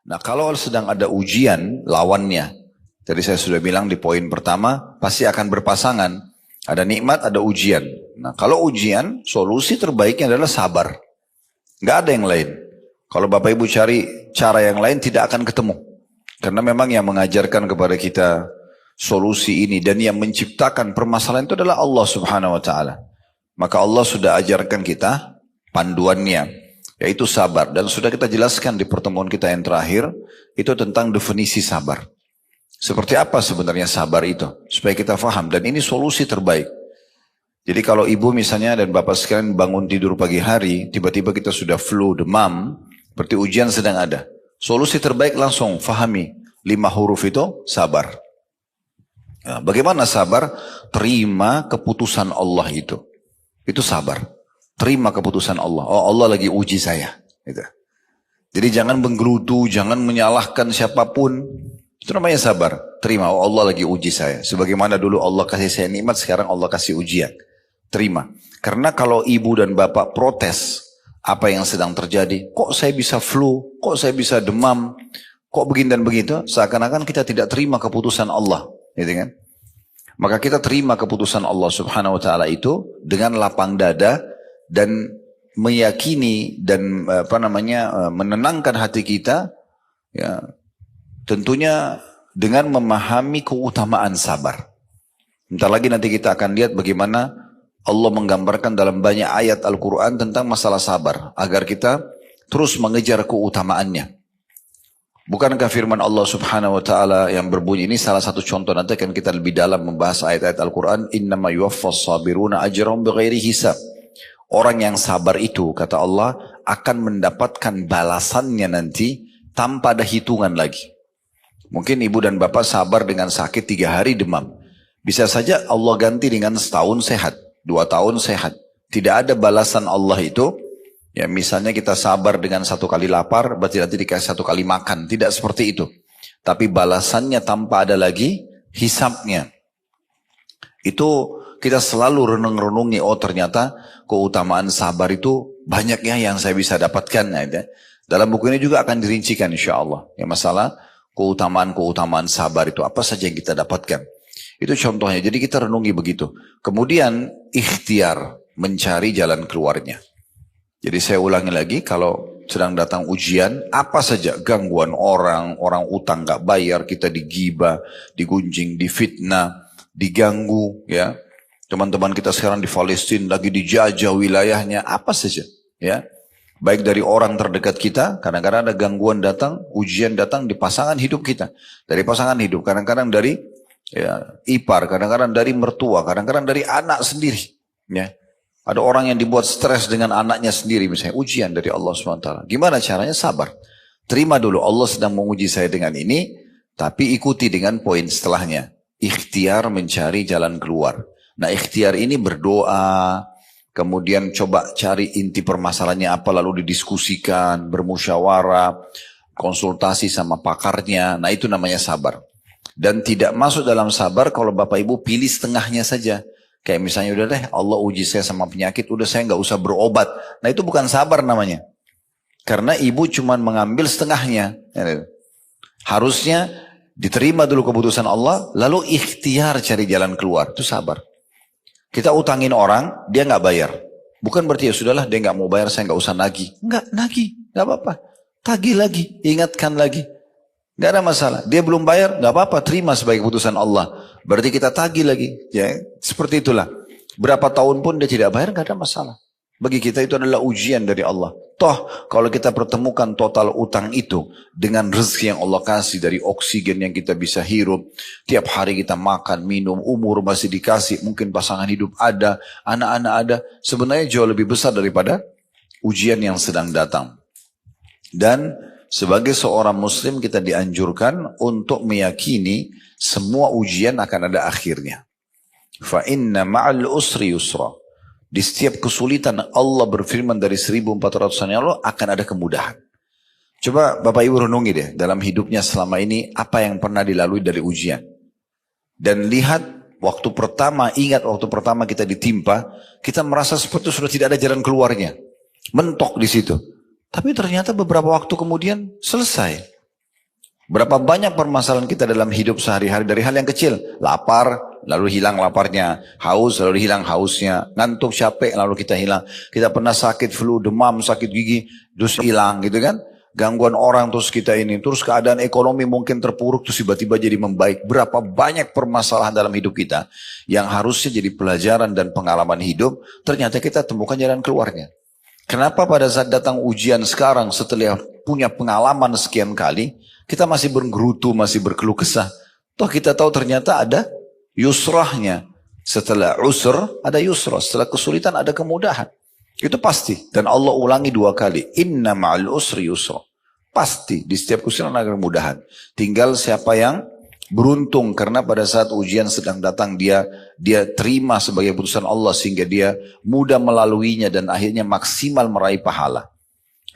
Nah kalau sedang ada ujian lawannya, tadi saya sudah bilang di poin pertama, pasti akan berpasangan. Ada nikmat, ada ujian. Nah kalau ujian, solusi terbaiknya adalah sabar. Nggak ada yang lain. Kalau Bapak Ibu cari cara yang lain tidak akan ketemu. Karena memang yang mengajarkan kepada kita solusi ini dan yang menciptakan permasalahan itu adalah Allah Subhanahu wa taala. Maka Allah sudah ajarkan kita panduannya, yaitu sabar. Dan sudah kita jelaskan di pertemuan kita yang terakhir, itu tentang definisi sabar. Seperti apa sebenarnya sabar itu? Supaya kita faham, dan ini solusi terbaik. Jadi kalau ibu misalnya dan bapak sekalian bangun tidur pagi hari, tiba-tiba kita sudah flu, demam, berarti ujian sedang ada. Solusi terbaik langsung fahami, 5 huruf itu sabar. Nah, bagaimana sabar? Terima keputusan Allah itu. Itu sabar. Terima keputusan Allah. Oh Allah lagi uji saya. Gitu. Jadi jangan menggerutu, jangan menyalahkan siapapun. Itu namanya sabar. Terima, oh Allah lagi uji saya. Sebagaimana dulu Allah kasih saya nikmat, sekarang Allah kasih ujian. Terima. Karena kalau ibu dan bapak protes apa yang sedang terjadi, kok saya bisa flu, kok saya bisa demam, kok begini dan begitu, seakan-akan kita tidak terima keputusan Allah. Gitu kan? Maka kita terima keputusan Allah Subhanahu wa taala itu dengan lapang dada dan meyakini dan menenangkan hati kita, ya, tentunya dengan memahami keutamaan sabar. Entar lagi nanti kita akan lihat bagaimana Allah menggambarkan dalam banyak ayat Al-Quran tentang masalah sabar, agar kita terus mengejar keutamaannya. Bukankah firman Allah Subhanahu wa taala yang berbunyi, ini salah satu contoh, nanti akan kita lebih dalam membahas ayat-ayat Al-Quran, innama yuwaffas sabiruna ajrahum bighairi hisab. Orang yang sabar itu, kata Allah, akan mendapatkan balasannya nanti tanpa ada hitungan lagi. Mungkin ibu dan bapak sabar dengan sakit 3 hari demam. Bisa saja Allah ganti dengan setahun sehat, 2 tahun sehat. Tidak ada balasan Allah itu. Ya misalnya kita sabar dengan 1 kali lapar, berarti nanti dikasih 1 kali makan. Tidak seperti itu. Tapi balasannya tanpa ada lagi hisapnya. Itu kita selalu renung-renungi, oh ternyata keutamaan sabar itu banyak ya yang saya bisa dapatkan. Ya. Dalam buku ini juga akan dirincikan insya Allah. Ya masalah keutamaan-keutamaan sabar itu apa saja yang kita dapatkan. Itu contohnya. Jadi kita renungi begitu. Kemudian ikhtiar, mencari jalan keluarnya. Jadi saya ulangi lagi, kalau sedang datang ujian, apa saja gangguan orang utang gak bayar, kita digibah, digunjing, difitnah, diganggu, ya. Teman-teman kita sekarang di Palestina lagi dijajah wilayahnya, apa saja, ya. Baik dari orang terdekat kita, kadang-kadang ada gangguan datang, ujian datang di pasangan hidup kita. Dari pasangan hidup, kadang-kadang dari ya, ipar, kadang-kadang dari mertua, kadang-kadang dari anak sendiri, ya. Ada orang yang dibuat stres dengan anaknya sendiri, misalnya ujian dari Allah SWT. Gimana caranya? Sabar. Terima dulu, Allah sedang menguji saya dengan ini, tapi ikuti dengan poin setelahnya. Ikhtiar mencari jalan keluar. Nah ikhtiar ini berdoa, kemudian coba cari inti permasalahannya apa, lalu didiskusikan, bermusyawarah, konsultasi sama pakarnya. Nah itu namanya sabar. Dan tidak masuk dalam sabar kalau Bapak Ibu pilih setengahnya saja. Kayak misalnya udah deh Allah uji saya sama penyakit, udah saya nggak usah berobat. Nah itu bukan sabar namanya. Karena ibu cuma mengambil setengahnya. Harusnya diterima dulu keputusan Allah, lalu ikhtiar cari jalan keluar. Itu sabar. Kita utangin orang, dia nggak bayar. Bukan berarti ya sudahlah dia nggak mau bayar, saya nggak usah nagih. Nggak nagih, nggak apa-apa. Tagih lagi, ingatkan lagi. Nggak ada masalah. Dia belum bayar, nggak apa-apa. Terima sebagai keputusan Allah. Berarti kita tagih lagi. Ya, seperti itulah. Berapa tahun pun dia tidak bayar, nggak ada masalah. Bagi kita itu adalah ujian dari Allah. Toh, kalau kita pertemukan total utang itu dengan rezeki yang Allah kasih dari oksigen yang kita bisa hirup. Tiap hari kita makan, minum, umur masih dikasih. Mungkin pasangan hidup ada, anak-anak ada. Sebenarnya jauh lebih besar daripada ujian yang sedang datang. Dan sebagai seorang muslim kita dianjurkan untuk meyakini semua ujian akan ada akhirnya. Fa inna ma'al usri yusra. Di setiap kesulitan Allah berfirman dari 1400 tahun yang lalu akan ada kemudahan. Coba Bapak Ibu renungi deh dalam hidupnya selama ini apa yang pernah dilalui dari ujian. Dan lihat waktu pertama, ingat waktu pertama kita ditimpa, kita merasa seperti sudah tidak ada jalan keluarnya. Mentok di situ. Tapi ternyata beberapa waktu kemudian selesai. Berapa banyak permasalahan kita dalam hidup sehari-hari dari hal yang kecil. Lapar, lalu hilang laparnya. Haus, lalu hilang hausnya. Ngantuk, capek, lalu kita hilang. Kita pernah sakit flu, demam, sakit gigi, terus hilang gitu kan. Gangguan orang terus kita ini. Terus keadaan ekonomi mungkin terpuruk terus tiba-tiba jadi membaik. Berapa banyak permasalahan dalam hidup kita yang harusnya jadi pelajaran dan pengalaman hidup. Ternyata kita temukan jalan keluarnya. Kenapa pada saat datang ujian sekarang setelah punya pengalaman sekian kali, kita masih bergerutu, masih berkeluh kesah. Toh kita tahu ternyata ada yusrahnya. Setelah usr ada yusrah. Setelah kesulitan ada kemudahan. Itu pasti. Dan Allah ulangi 2 kali. Inna ma'al usri yusra. Pasti. Di setiap kesulitan ada kemudahan. Tinggal siapa yang beruntung. Karena pada saat ujian sedang datang dia terima sebagai putusan Allah. Sehingga dia mudah melaluinya. Dan akhirnya maksimal meraih pahala.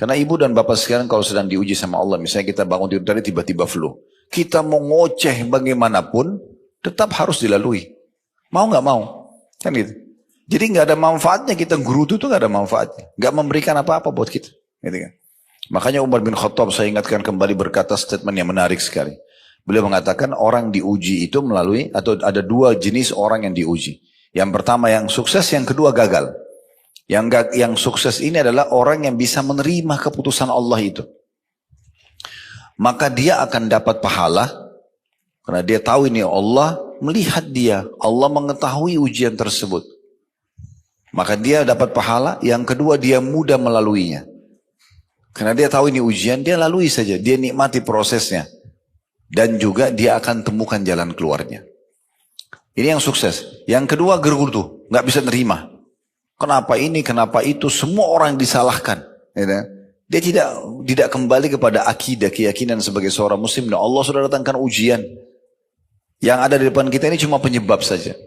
Karena ibu dan bapak sekarang kalau sedang diuji sama Allah. Misalnya kita bangun tidur tadi tiba-tiba flu. Kita mau ngoceh bagaimanapun. Tetap harus dilalui. Mau gak mau? Kan gitu. Jadi nggak ada manfaatnya kita gerutu itu nggak ada manfaatnya, nggak memberikan apa-apa buat kita. Gitu kan? Makanya Umar bin Khattab saya ingatkan kembali berkata statement yang menarik sekali. Beliau mengatakan orang diuji itu melalui atau ada 2 jenis orang yang diuji. Yang pertama yang sukses, yang kedua gagal. Yang sukses ini adalah orang yang bisa menerima keputusan Allah itu. Maka dia akan dapat pahala karena dia tahu ini Allah melihat dia, Allah mengetahui ujian tersebut. Maka dia dapat pahala. Yang kedua dia mudah melaluinya. Karena dia tahu ini ujian, dia lalui saja. Dia nikmati prosesnya. Dan juga dia akan temukan jalan keluarnya. Ini yang sukses. Yang kedua gerutu, nggak bisa nerima. Kenapa ini, kenapa itu, semua orang disalahkan. Dia tidak kembali kepada akidah, keyakinan sebagai seorang muslim. Dan Allah sudah datangkan ujian. Yang ada di depan kita ini cuma penyebab saja.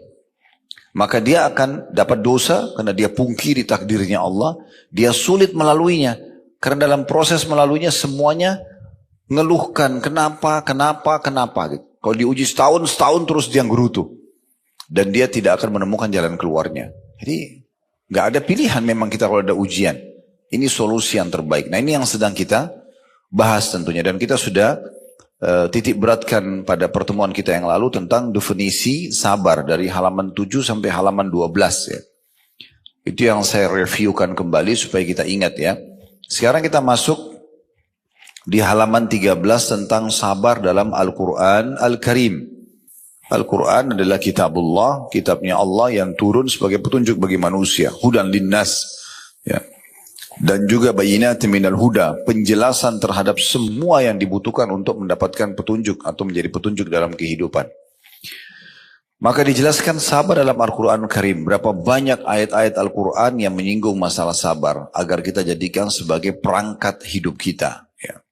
Maka dia akan dapat dosa karena dia pungkiri takdirnya Allah. Dia sulit melaluinya. Karena dalam proses melaluinya semuanya ngeluhkan kenapa. Gitu. Kalau diuji setahun terus dia gerutu. Dan dia tidak akan menemukan jalan keluarnya. Jadi gak ada pilihan memang kita kalau ada ujian. Ini solusi yang terbaik. Nah ini yang sedang kita bahas tentunya. Dan kita sudah titik beratkan pada pertemuan kita yang lalu tentang definisi sabar dari halaman 7 sampai halaman 12 ya. Itu yang saya reviewkan kembali supaya kita ingat ya. Sekarang kita masuk di halaman 13 tentang sabar dalam Al-Quran Al-Karim. Al-Quran adalah kitabullah, kitabnya Allah yang turun sebagai petunjuk bagi manusia, hudan linnas ya. Dan juga bayinatin minal huda, penjelasan terhadap semua yang dibutuhkan untuk mendapatkan petunjuk atau menjadi petunjuk dalam kehidupan. Maka dijelaskan sabar dalam Al-Quran Karim. Berapa banyak ayat-ayat Al-Quran yang menyinggung masalah sabar agar kita jadikan sebagai perangkat hidup kita. Ya.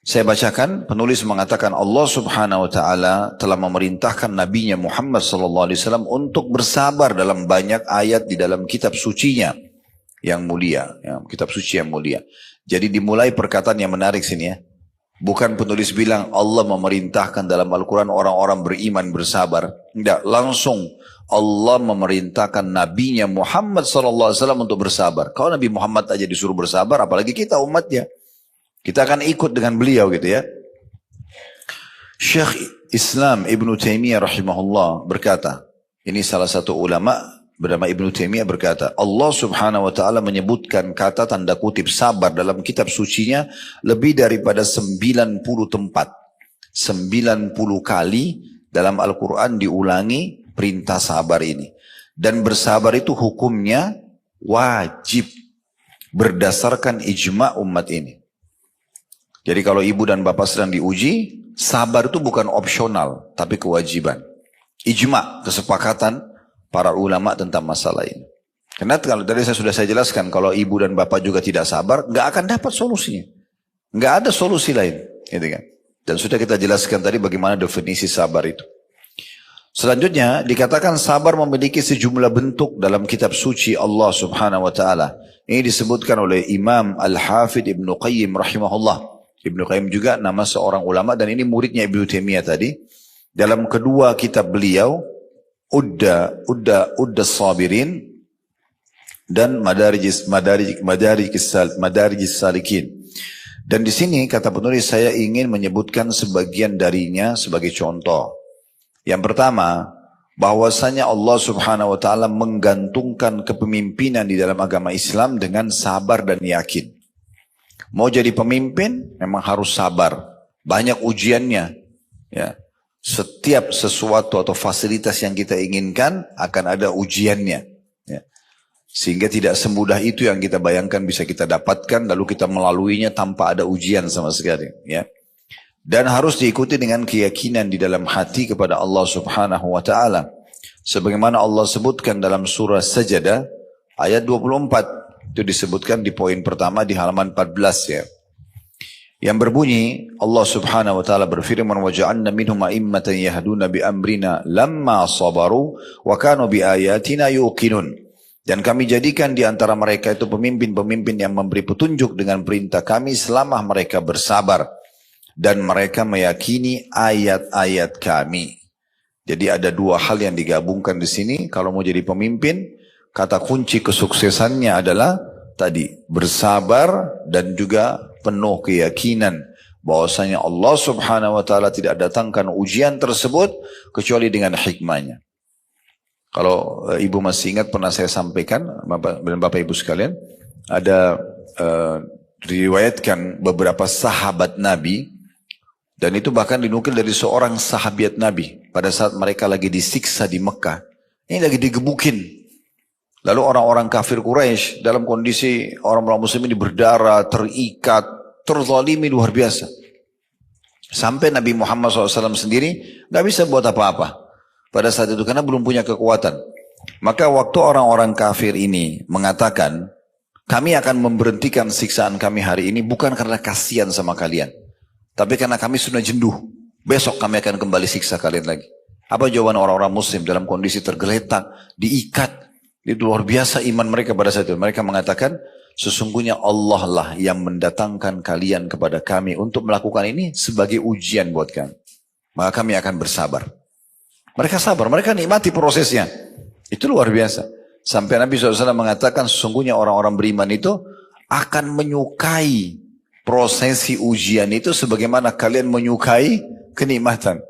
Saya bacakan, penulis mengatakan Allah subhanahu wa ta'ala telah memerintahkan Nabi-Nya Muhammad SAW untuk bersabar dalam banyak ayat di dalam kitab sucinya yang mulia, ya, kitab suci yang mulia. Jadi dimulai perkataan yang menarik sini ya. Bukan penulis bilang Allah memerintahkan dalam Al-Quran orang-orang beriman bersabar. Tidak, langsung Allah memerintahkan Nabi-Nya Muhammad SAW untuk bersabar. Kalau Nabi Muhammad aja disuruh bersabar, apalagi kita umatnya. Kita akan ikut dengan beliau gitu ya. Syekh Islam Ibn Taimiyah rahimahullah berkata, ini salah satu ulama bernama Ibn Taimiyah berkata, Allah subhanahu wa ta'ala menyebutkan kata tanda kutip sabar dalam kitab sucinya lebih daripada 90 tempat. 90 kali dalam Al-Quran diulangi perintah sabar ini. Dan bersabar itu hukumnya wajib berdasarkan ijma' umat ini. Jadi kalau ibu dan bapak sedang diuji, sabar itu bukan opsional, tapi kewajiban. Ijma', kesepakatan para ulama tentang masalah ini. Karena kalau tadi saya jelaskan, kalau ibu dan bapak juga tidak sabar, nggak akan dapat solusinya. Nggak ada solusi lain. Gitu kan? Dan sudah kita jelaskan tadi bagaimana definisi sabar itu. Selanjutnya, dikatakan sabar memiliki sejumlah bentuk dalam kitab suci Allah subhanahu wa ta'ala. Ini disebutkan oleh Imam Al-Hafidh Ibn Qayyim rahimahullah. Ibn Qayyim juga nama seorang ulama dan ini muridnya Ibn Taimiyah tadi. Dalam kedua kitab beliau, Udda Sabirin dan Madarijis Salikin. Dan di sini kata penulis saya ingin menyebutkan sebagian darinya sebagai contoh. Yang pertama, bahwasanya Allah Subhanahu wa taala menggantungkan kepemimpinan di dalam agama Islam dengan sabar dan yakin. Mau jadi pemimpin memang harus sabar. Banyak ujiannya. Ya. Setiap sesuatu atau fasilitas yang kita inginkan akan ada ujiannya. Ya. Sehingga tidak semudah itu yang kita bayangkan bisa kita dapatkan lalu kita melaluinya tanpa ada ujian sama sekali. Ya. Dan harus diikuti dengan keyakinan di dalam hati kepada Allah Subhanahu wa taala. Sebagaimana Allah sebutkan dalam surah Sajadah ayat 24. Itu disebutkan di poin pertama di halaman 14 ya. Yang berbunyi Allah Subhanahu wa taala berfirman wa ja'alna minhum a'immatan yahduna bi amrina lamma sabaru wa kanu bi ayatina yuqinun. Dan kami jadikan di antara mereka itu pemimpin-pemimpin yang memberi petunjuk dengan perintah kami selama mereka bersabar dan mereka meyakini ayat-ayat kami. Jadi ada dua hal yang digabungkan di sini. Kalau mau jadi pemimpin, kata kunci kesuksesannya adalah tadi bersabar dan juga penuh keyakinan bahwasanya Allah Subhanahu wa taala tidak datangkan ujian tersebut kecuali dengan hikmahnya. Kalau ibu masih ingat pernah saya sampaikan dan bapak ibu sekalian, ada diriwayatkan beberapa sahabat Nabi dan itu bahkan dinukil dari seorang sahabat Nabi pada saat mereka lagi disiksa di Mekah. Ini lagi digebukin. Lalu orang-orang kafir Quraisy dalam kondisi orang-orang muslim ini berdarah, terikat, terzalimi luar biasa. Sampai Nabi Muhammad SAW sendiri gak bisa buat apa-apa pada saat itu karena belum punya kekuatan. Maka waktu orang-orang kafir ini mengatakan, kami akan memberhentikan siksaan kami hari ini bukan karena kasihan sama kalian, tapi karena kami sudah jenuh. Besok kami akan kembali siksa kalian lagi. Apa jawaban orang-orang muslim dalam kondisi tergeletak, diikat? Itu luar biasa iman mereka pada saat itu. Mereka mengatakan, sesungguhnya Allah lah yang mendatangkan kalian kepada kami untuk melakukan ini sebagai ujian buat kami. Maka kami akan bersabar. Mereka sabar, mereka nikmati prosesnya. Itu luar biasa. Sampai Nabi SAW mengatakan, sesungguhnya orang-orang beriman itu akan menyukai prosesi ujian itu sebagaimana kalian menyukai kenikmatan.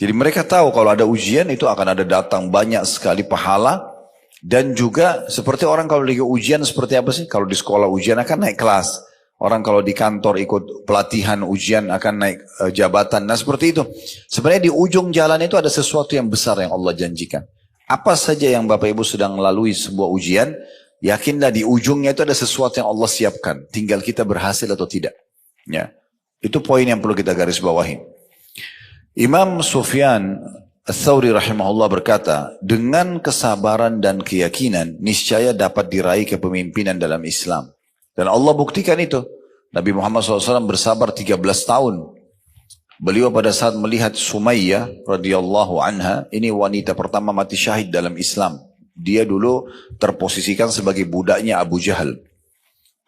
Jadi mereka tahu kalau ada ujian itu akan ada datang banyak sekali pahala. Dan juga seperti orang kalau lagi ujian seperti apa sih? Kalau di sekolah ujian akan naik kelas. Orang kalau di kantor ikut pelatihan ujian akan naik jabatan. Nah seperti itu. Sebenarnya di ujung jalan itu ada sesuatu yang besar yang Allah janjikan. Apa saja yang Bapak Ibu sedang melalui sebuah ujian, yakinlah di ujungnya itu ada sesuatu yang Allah siapkan. Tinggal kita berhasil atau tidak. Ya, itu poin yang perlu kita garis bawahi. Imam Sufyan Ats-Tsauri rahimahullah berkata, dengan kesabaran dan keyakinan, niscaya dapat diraih kepemimpinan dalam Islam. Dan Allah buktikan itu. Nabi Muhammad SAW bersabar 13 tahun. Beliau pada saat melihat Sumayyah radhiyallahu anha, ini wanita pertama mati syahid dalam Islam. Dia dulu terposisikan sebagai budaknya Abu Jahal.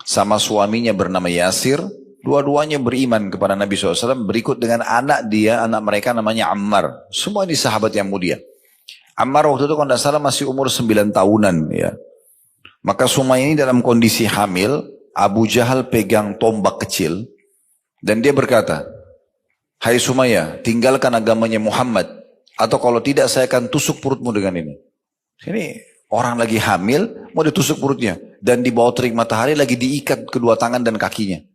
Sama suaminya bernama Yasir. Dua-duanya beriman kepada Nabi SAW berikut dengan anak dia, anak mereka namanya Ammar. Semua ini sahabat yang mulia. Ammar waktu itu kalau tidak salah masih umur 9 tahunan. Ya. Maka Sumayyah ini dalam kondisi hamil, Abu Jahal pegang tombak kecil. Dan dia berkata, hai Sumayyah, tinggalkan agamanya Muhammad. Atau kalau tidak saya akan tusuk perutmu dengan ini. Ini orang lagi hamil, mau ditusuk perutnya. Dan di bawah terik matahari lagi diikat kedua tangan dan kakinya.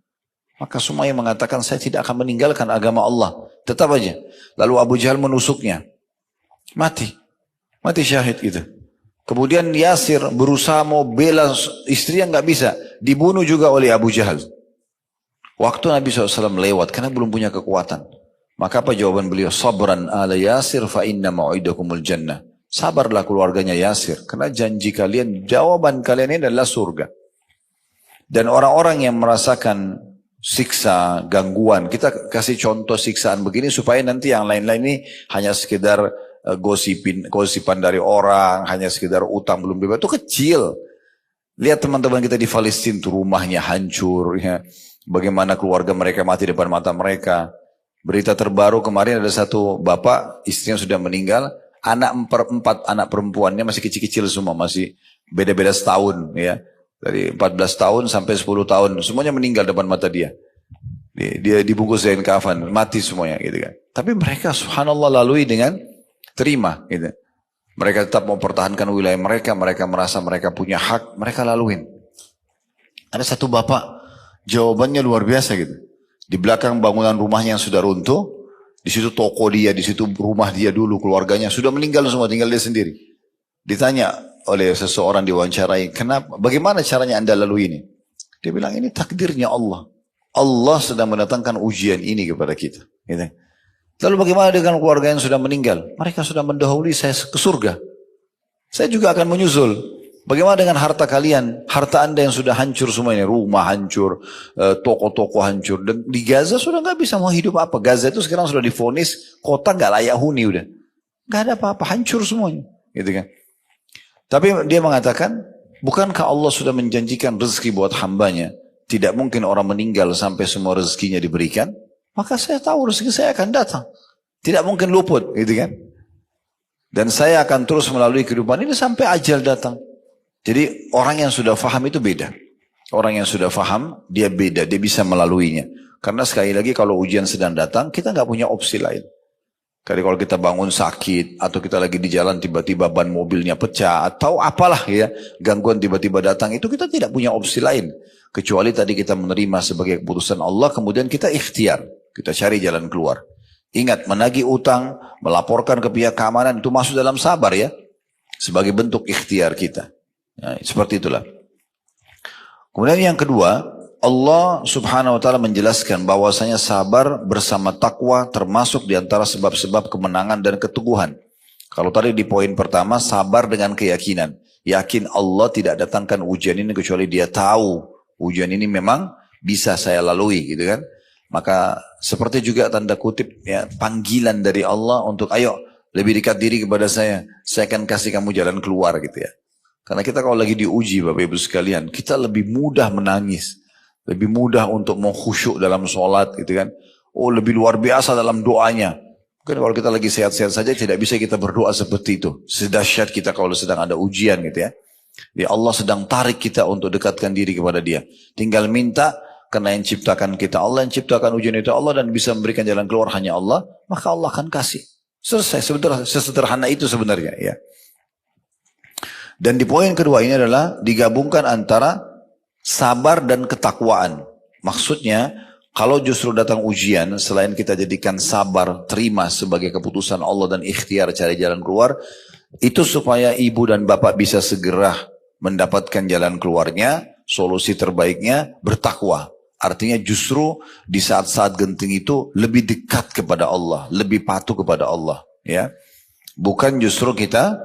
Maka Sumayyah mengatakan, saya tidak akan meninggalkan agama Allah. Tetap aja. Lalu Abu Jahal menusuknya. Mati syahid gitu. Kemudian Yasir berusaha mau bela istrinya, nggak bisa. Dibunuh juga oleh Abu Jahal. Waktu Nabi SAW lewat, karena belum punya kekuatan. Maka apa jawaban beliau? Sabran ala Yasir fa inna mau'idakumul jannah. Sabarlah keluarganya Yasir. Karena janji kalian, jawaban kalian ini adalah surga. Dan orang-orang yang merasakan siksa, gangguan. Kita kasih contoh siksaan begini supaya nanti yang lain-lain ini hanya sekedar gosipan dari orang, hanya sekedar utang belum bebas. Itu kecil. Lihat teman-teman kita di Palestina, tuh rumahnya hancur. Ya. Bagaimana keluarga mereka mati depan mata mereka. Berita terbaru kemarin ada satu bapak, istrinya sudah meninggal. Empat anak perempuannya masih kecil-kecil semua, masih beda-beda setahun. Ya. Dari 14 tahun sampai 10 tahun, semuanya meninggal depan mata dia. Dia dibungkus kain kafan, mati semuanya gitu kan. Tapi mereka subhanallah lalui dengan terima gitu. Mereka tetap mempertahankan wilayah mereka, mereka merasa mereka punya hak, mereka laluin. Ada satu bapak, jawabannya luar biasa gitu. Di belakang bangunan rumahnya yang sudah runtuh, di situ toko dia, di situ rumah dia dulu, keluarganya sudah meninggal semua, tinggal dia sendiri. Ditanya oleh seseorang diwawancarai, kenapa? Bagaimana caranya Anda lalui ini? Dia bilang ini takdirnya Allah. Allah sedang mendatangkan ujian ini kepada kita. Gitu. Lalu bagaimana dengan keluarga yang sudah meninggal? Mereka sudah mendahului saya ke surga. Saya juga akan menyusul. Bagaimana dengan harta kalian? Harta Anda yang sudah hancur semua ini. Rumah hancur, toko-toko hancur. Dan di Gaza sudah nggak bisa mau hidup apa. Gaza itu sekarang sudah divonis kota nggak layak huni udah. Nggak ada apa-apa, hancur semuanya. Gitu kan. Tapi dia mengatakan, bukankah Allah sudah menjanjikan rezeki buat hambanya? Tidak mungkin orang meninggal sampai semua rezekinya diberikan. Maka saya tahu rezeki saya akan datang. Tidak mungkin luput, gitu kan? Dan saya akan terus melalui kehidupan ini sampai ajal datang. Jadi orang yang sudah faham itu beda. Orang yang sudah faham, dia beda, dia bisa melaluinya. Karena sekali lagi kalau ujian sedang datang, kita nggak punya opsi lain. Kalau kita bangun sakit, atau kita lagi di jalan tiba-tiba ban mobilnya pecah, atau apalah ya, gangguan tiba-tiba datang, itu kita tidak punya opsi lain. Kecuali tadi kita menerima sebagai keputusan Allah, kemudian kita ikhtiar. Kita cari jalan keluar. Ingat, menagih utang, melaporkan ke pihak keamanan, itu masuk dalam sabar ya. Sebagai bentuk ikhtiar kita. Nah, seperti itulah. Kemudian yang kedua, Allah subhanahu wa ta'ala menjelaskan bahwasanya sabar bersama takwa termasuk di antara sebab-sebab kemenangan dan keteguhan. Kalau tadi di poin pertama, sabar dengan keyakinan. Yakin Allah tidak datangkan ujian ini kecuali dia tahu. Ujian ini memang bisa saya lalui gitu kan. Maka seperti juga tanda kutip ya, panggilan dari Allah untuk ayo lebih dekat diri kepada saya akan kasih kamu jalan keluar gitu ya. Karena kita kalau lagi diuji Bapak Ibu sekalian, kita lebih mudah menangis, lebih mudah untuk mau khusyuk dalam sholat gitu kan. Oh lebih luar biasa dalam doanya. Mungkin kalau kita lagi sehat-sehat saja tidak bisa kita berdoa seperti itu. Sedahsyat kita kalau sedang ada ujian gitu ya. Ya Allah sedang tarik kita untuk dekatkan diri kepada dia. Tinggal minta, karena yang ciptakan kita Allah, yang ciptakan ujian itu Allah, dan bisa memberikan jalan keluar hanya Allah, maka Allah akan kasih. Selesai, sesederhana itu sebenarnya ya. Dan di poin kedua ini adalah digabungkan antara sabar dan ketakwaan. Maksudnya, kalau justru datang ujian, selain kita jadikan sabar, terima sebagai keputusan Allah dan ikhtiar cari jalan keluar, itu supaya ibu dan bapak bisa segera mendapatkan jalan keluarnya, solusi terbaiknya bertakwa. Artinya justru di saat-saat genting itu lebih dekat kepada Allah, lebih patuh kepada Allah. Ya, bukan justru kita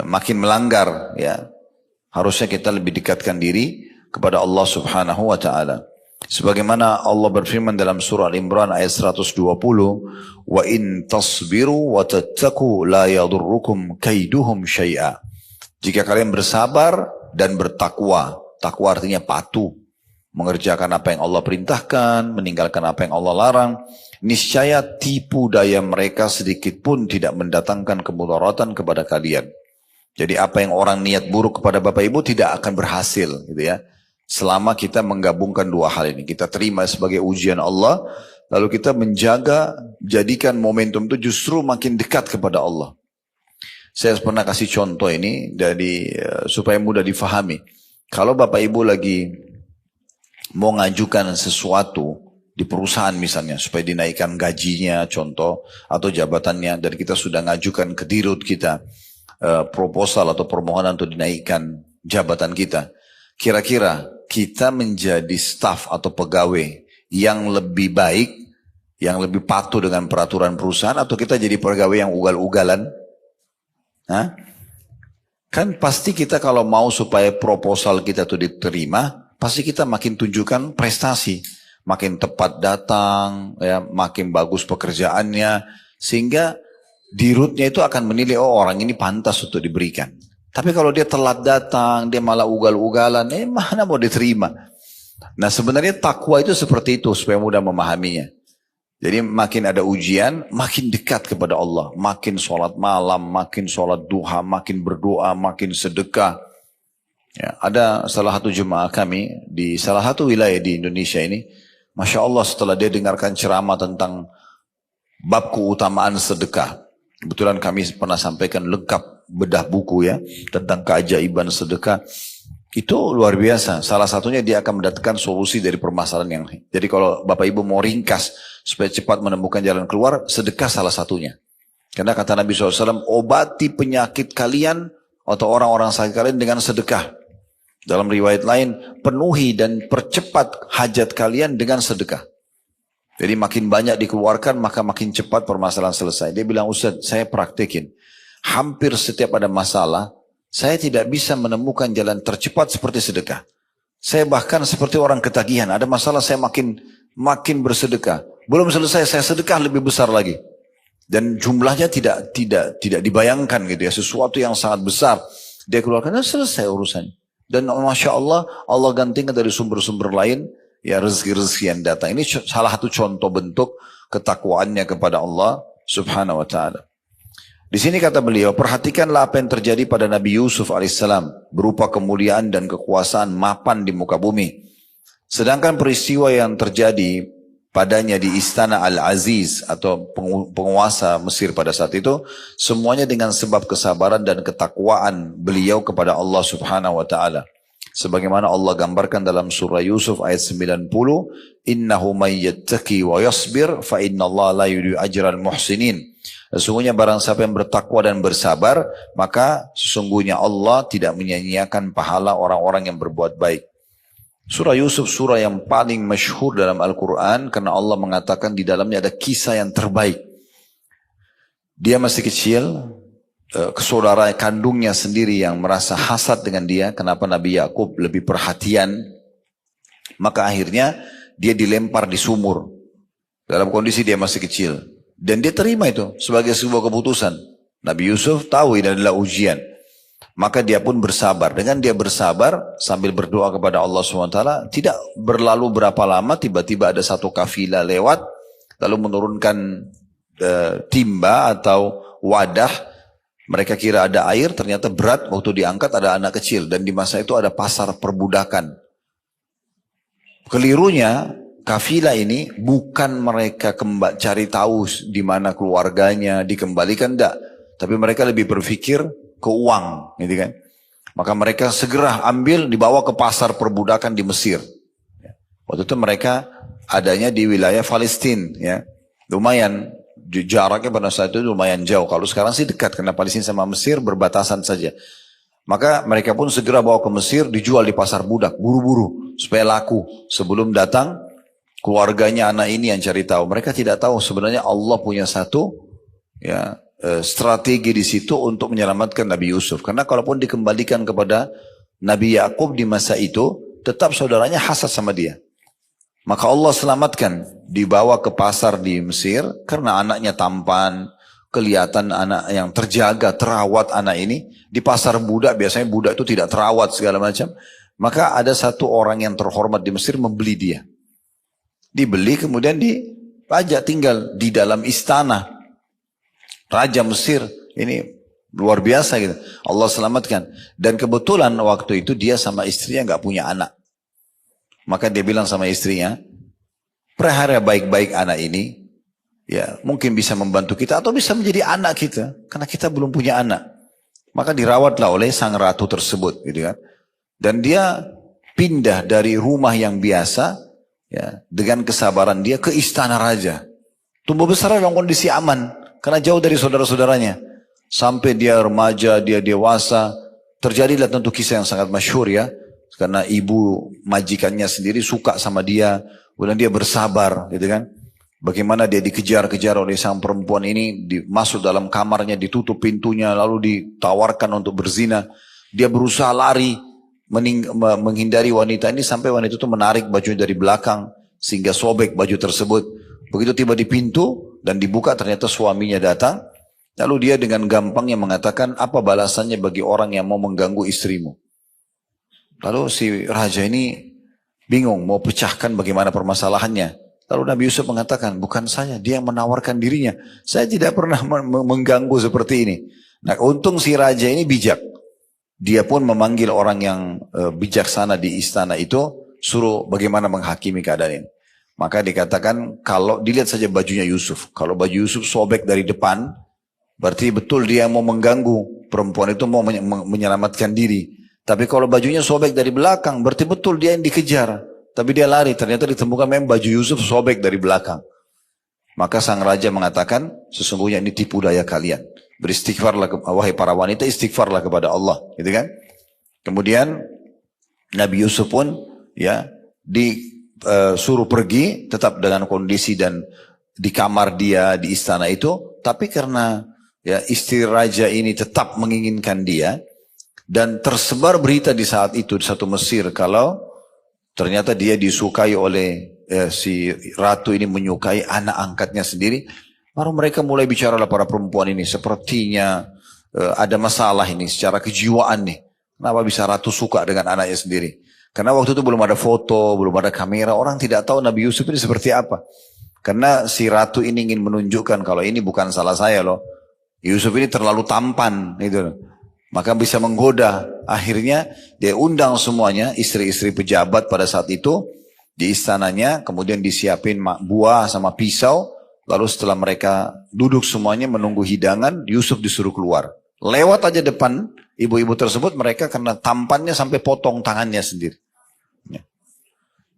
makin melanggar. Ya, harusnya kita lebih dekatkan diri kepada Allah Subhanahu Wa Taala. Sebagaimana Allah berfirman dalam surah Al-Imran ayat 120, wa in tasbiru wa tattaqu la yadurrukum kaiduhum syai'a. Jika kalian bersabar dan bertakwa, takwa artinya patuh, mengerjakan apa yang Allah perintahkan, meninggalkan apa yang Allah larang, niscaya tipu daya mereka sedikit pun tidak mendatangkan kemudaratan kepada kalian. Jadi apa yang orang niat buruk kepada Bapak Ibu tidak akan berhasil, gitu ya. Selama kita menggabungkan dua hal ini, kita terima sebagai ujian Allah, lalu kita menjaga, jadikan momentum itu justru makin dekat kepada Allah. Saya pernah kasih contoh ini dari supaya mudah difahami. Kalau Bapak Ibu lagi mau ngajukan sesuatu di perusahaan misalnya, supaya dinaikkan gajinya, contoh, atau jabatannya, dan kita sudah ngajukan ke dirut kita proposal atau permohonan untuk dinaikkan jabatan kita. Kira-kira kita menjadi staf atau pegawai yang lebih baik, yang lebih patuh dengan peraturan perusahaan, atau kita jadi pegawai yang ugal-ugalan? Hah? Kan pasti kita kalau mau supaya proposal kita itu diterima, pasti kita makin tunjukkan prestasi, makin tepat datang, ya, makin bagus pekerjaannya, sehingga dirutnya itu akan menilai, oh orang ini pantas untuk diberikan. Tapi kalau dia telat datang, dia malah ugal-ugalan, mana mau diterima. Nah sebenarnya takwa itu seperti itu, supaya mudah memahaminya. Jadi makin ada ujian, makin dekat kepada Allah. Makin sholat malam, makin sholat duha, makin berdoa, makin sedekah. Ya, ada salah satu jemaah kami di salah satu wilayah di Indonesia ini, Masya Allah setelah dia dengarkan ceramah tentang bab keutamaan sedekah. Kebetulan kami pernah sampaikan lengkap bedah buku ya, tentang keajaiban sedekah. Itu luar biasa. Salah satunya dia akan mendatangkan solusi dari permasalahan yang. Jadi kalau Bapak Ibu mau ringkas supaya cepat menemukan jalan keluar, sedekah salah satunya. Karena kata Nabi SAW, obati penyakit kalian atau orang-orang sakit kalian dengan sedekah. Dalam riwayat lain, penuhi dan percepat hajat kalian dengan sedekah. Jadi makin banyak dikeluarkan, maka makin cepat permasalahan selesai. Dia bilang, Ustaz, saya praktekin. Hampir setiap ada masalah, saya tidak bisa menemukan jalan tercepat seperti sedekah. Saya bahkan seperti orang ketagihan. Ada masalah, saya makin bersedekah. Belum selesai, saya sedekah lebih besar lagi. Dan jumlahnya tidak dibayangkan gitu ya. Sesuatu yang sangat besar. Dia keluarkan, dan selesai urusannya. Dan Masya Allah, Allah gantikan dari sumber-sumber lain, ya rezeki-rezeki yang datang. Ini salah satu contoh bentuk ketakwaannya kepada Allah subhanahu wa ta'ala. Di sini kata beliau, perhatikanlah apa yang terjadi pada Nabi Yusuf alaihissalam, berupa kemuliaan dan kekuasaan mapan di muka bumi. Sedangkan peristiwa yang terjadi padanya di istana Al-Aziz atau penguasa Mesir pada saat itu, semuanya dengan sebab kesabaran dan ketakwaan beliau kepada Allah subhanahu wa ta'ala. Sebagaimana Allah gambarkan dalam surah Yusuf ayat 90, innahu may yattaqi wa yasbir fa innallaha la yudhi'u ajral muhsinin. Sesungguhnya barang siapa yang bertakwa dan bersabar, maka sesungguhnya Allah tidak menyia-nyiakan pahala orang-orang yang berbuat baik. Surah Yusuf surah yang paling masyhur dalam Al-Quran karena Allah mengatakan di dalamnya ada kisah yang terbaik. Dia masih kecil, saudara kandungnya sendiri yang merasa hasad dengan dia, kenapa Nabi Yakub lebih perhatian, maka akhirnya dia dilempar di sumur dalam kondisi dia masih kecil, dan dia terima itu sebagai sebuah keputusan. Nabi Yusuf tahu ini adalah ujian, maka dia pun bersabar. Dengan dia bersabar sambil berdoa kepada Allah SWT, tidak berlalu berapa lama tiba-tiba ada satu kafilah lewat lalu menurunkan timba atau wadah. Mereka kira ada air, ternyata berat. Waktu diangkat ada anak kecil. Dan di masa itu ada pasar perbudakan. Kelirunya, kafilah ini bukan mereka cari tahu di mana keluarganya, dikembalikan, enggak. Tapi mereka lebih berpikir ke uang, gitu kan. Maka mereka segera ambil, dibawa ke pasar perbudakan di Mesir. Waktu itu mereka adanya di wilayah Palestina, ya. Lumayan. Jaraknya pada saat itu lumayan jauh. Kalau sekarang sih dekat karena Palestina sama Mesir berbatasan saja. Maka mereka pun segera bawa ke Mesir, dijual di pasar budak, buru-buru supaya laku. Sebelum datang keluarganya anak ini yang cari tahu. Mereka tidak tahu sebenarnya Allah punya satu ya strategi di situ untuk menyelamatkan Nabi Yusuf. Karena kalaupun dikembalikan kepada Nabi Yakub di masa itu, tetap saudaranya hasad sama dia. Maka Allah selamatkan, dibawa ke pasar di Mesir karena anaknya tampan, kelihatan anak yang terjaga, terawat anak ini. Di pasar budak, biasanya budak itu tidak terawat segala macam. Maka ada satu orang yang terhormat di Mesir membeli dia. Dibeli kemudian dipajak tinggal di dalam istana Raja Mesir. Ini luar biasa gitu. Allah selamatkan. Dan kebetulan waktu itu dia sama istrinya nggak punya anak. Maka dia bilang sama istrinya, pelihara baik-baik anak ini, ya mungkin bisa membantu kita atau bisa menjadi anak kita, karena kita belum punya anak. Maka dirawatlah oleh sang ratu tersebut, gitu kan. Dan dia pindah dari rumah yang biasa, ya dengan kesabaran dia ke istana raja. Tumbuh besar dalam kondisi aman, karena jauh dari saudara-saudaranya. Sampai dia remaja, dia dewasa, terjadilah tentu kisah yang sangat masyhur ya. Karena ibu majikannya sendiri suka sama dia, kemudian dia bersabar, gitu kan. Bagaimana dia dikejar-kejar oleh sang perempuan ini, masuk dalam kamarnya, ditutup pintunya, lalu ditawarkan untuk berzina. Dia berusaha lari, menghindari wanita ini, sampai wanita itu menarik baju dari belakang, sehingga sobek baju tersebut. Begitu tiba di pintu, dan dibuka ternyata suaminya datang, lalu dia dengan gampangnya mengatakan, apa balasannya bagi orang yang mau mengganggu istrimu? Lalu si raja ini bingung mau pecahkan bagaimana permasalahannya. Lalu Nabi Yusuf mengatakan, bukan saya, dia yang menawarkan dirinya. Saya tidak pernah mengganggu seperti ini. Nah, untung si raja ini bijak. dia pun memanggil orang yang bijaksana di istana itu, suruh bagaimana menghakimi keadaan ini. Maka dikatakan kalau dilihat saja bajunya Yusuf. Kalau baju Yusuf sobek dari depan, berarti betul dia mau mengganggu. Perempuan itu mau menyelamatkan diri. Tapi kalau bajunya sobek dari belakang, berarti betul dia yang dikejar. Tapi dia lari, ternyata ditemukan memang baju Yusuf sobek dari belakang. Maka sang raja mengatakan, sesungguhnya ini tipu daya kalian. Beristighfarlah, wahai para wanita, istighfarlah kepada Allah. Gitu kan? Kemudian Nabi Yusuf pun ya disuruh pergi tetap dengan kondisi dan di kamar dia di istana itu, tapi karena ya istri raja ini tetap menginginkan dia, dan tersebar berita di saat itu di satu Mesir kalau ternyata dia disukai oleh si ratu ini, menyukai anak angkatnya sendiri. Baru mereka mulai bicara lah para perempuan ini, sepertinya ada masalah ini secara kejiwaan nih. Kenapa bisa ratu suka dengan anaknya sendiri? Karena waktu itu belum ada foto, belum ada kamera, orang tidak tahu Nabi Yusuf ini seperti apa. Karena si ratu ini ingin menunjukkan kalau ini bukan salah saya loh. Yusuf ini terlalu tampan gitu. Maka bisa menggoda. Akhirnya dia undang semuanya, istri-istri pejabat pada saat itu di istananya, kemudian disiapin buah sama pisau. Lalu setelah mereka duduk semuanya menunggu hidangan, Yusuf disuruh keluar. Lewat aja depan ibu-ibu tersebut, mereka karena tampannya sampai potong tangannya sendiri. Ya.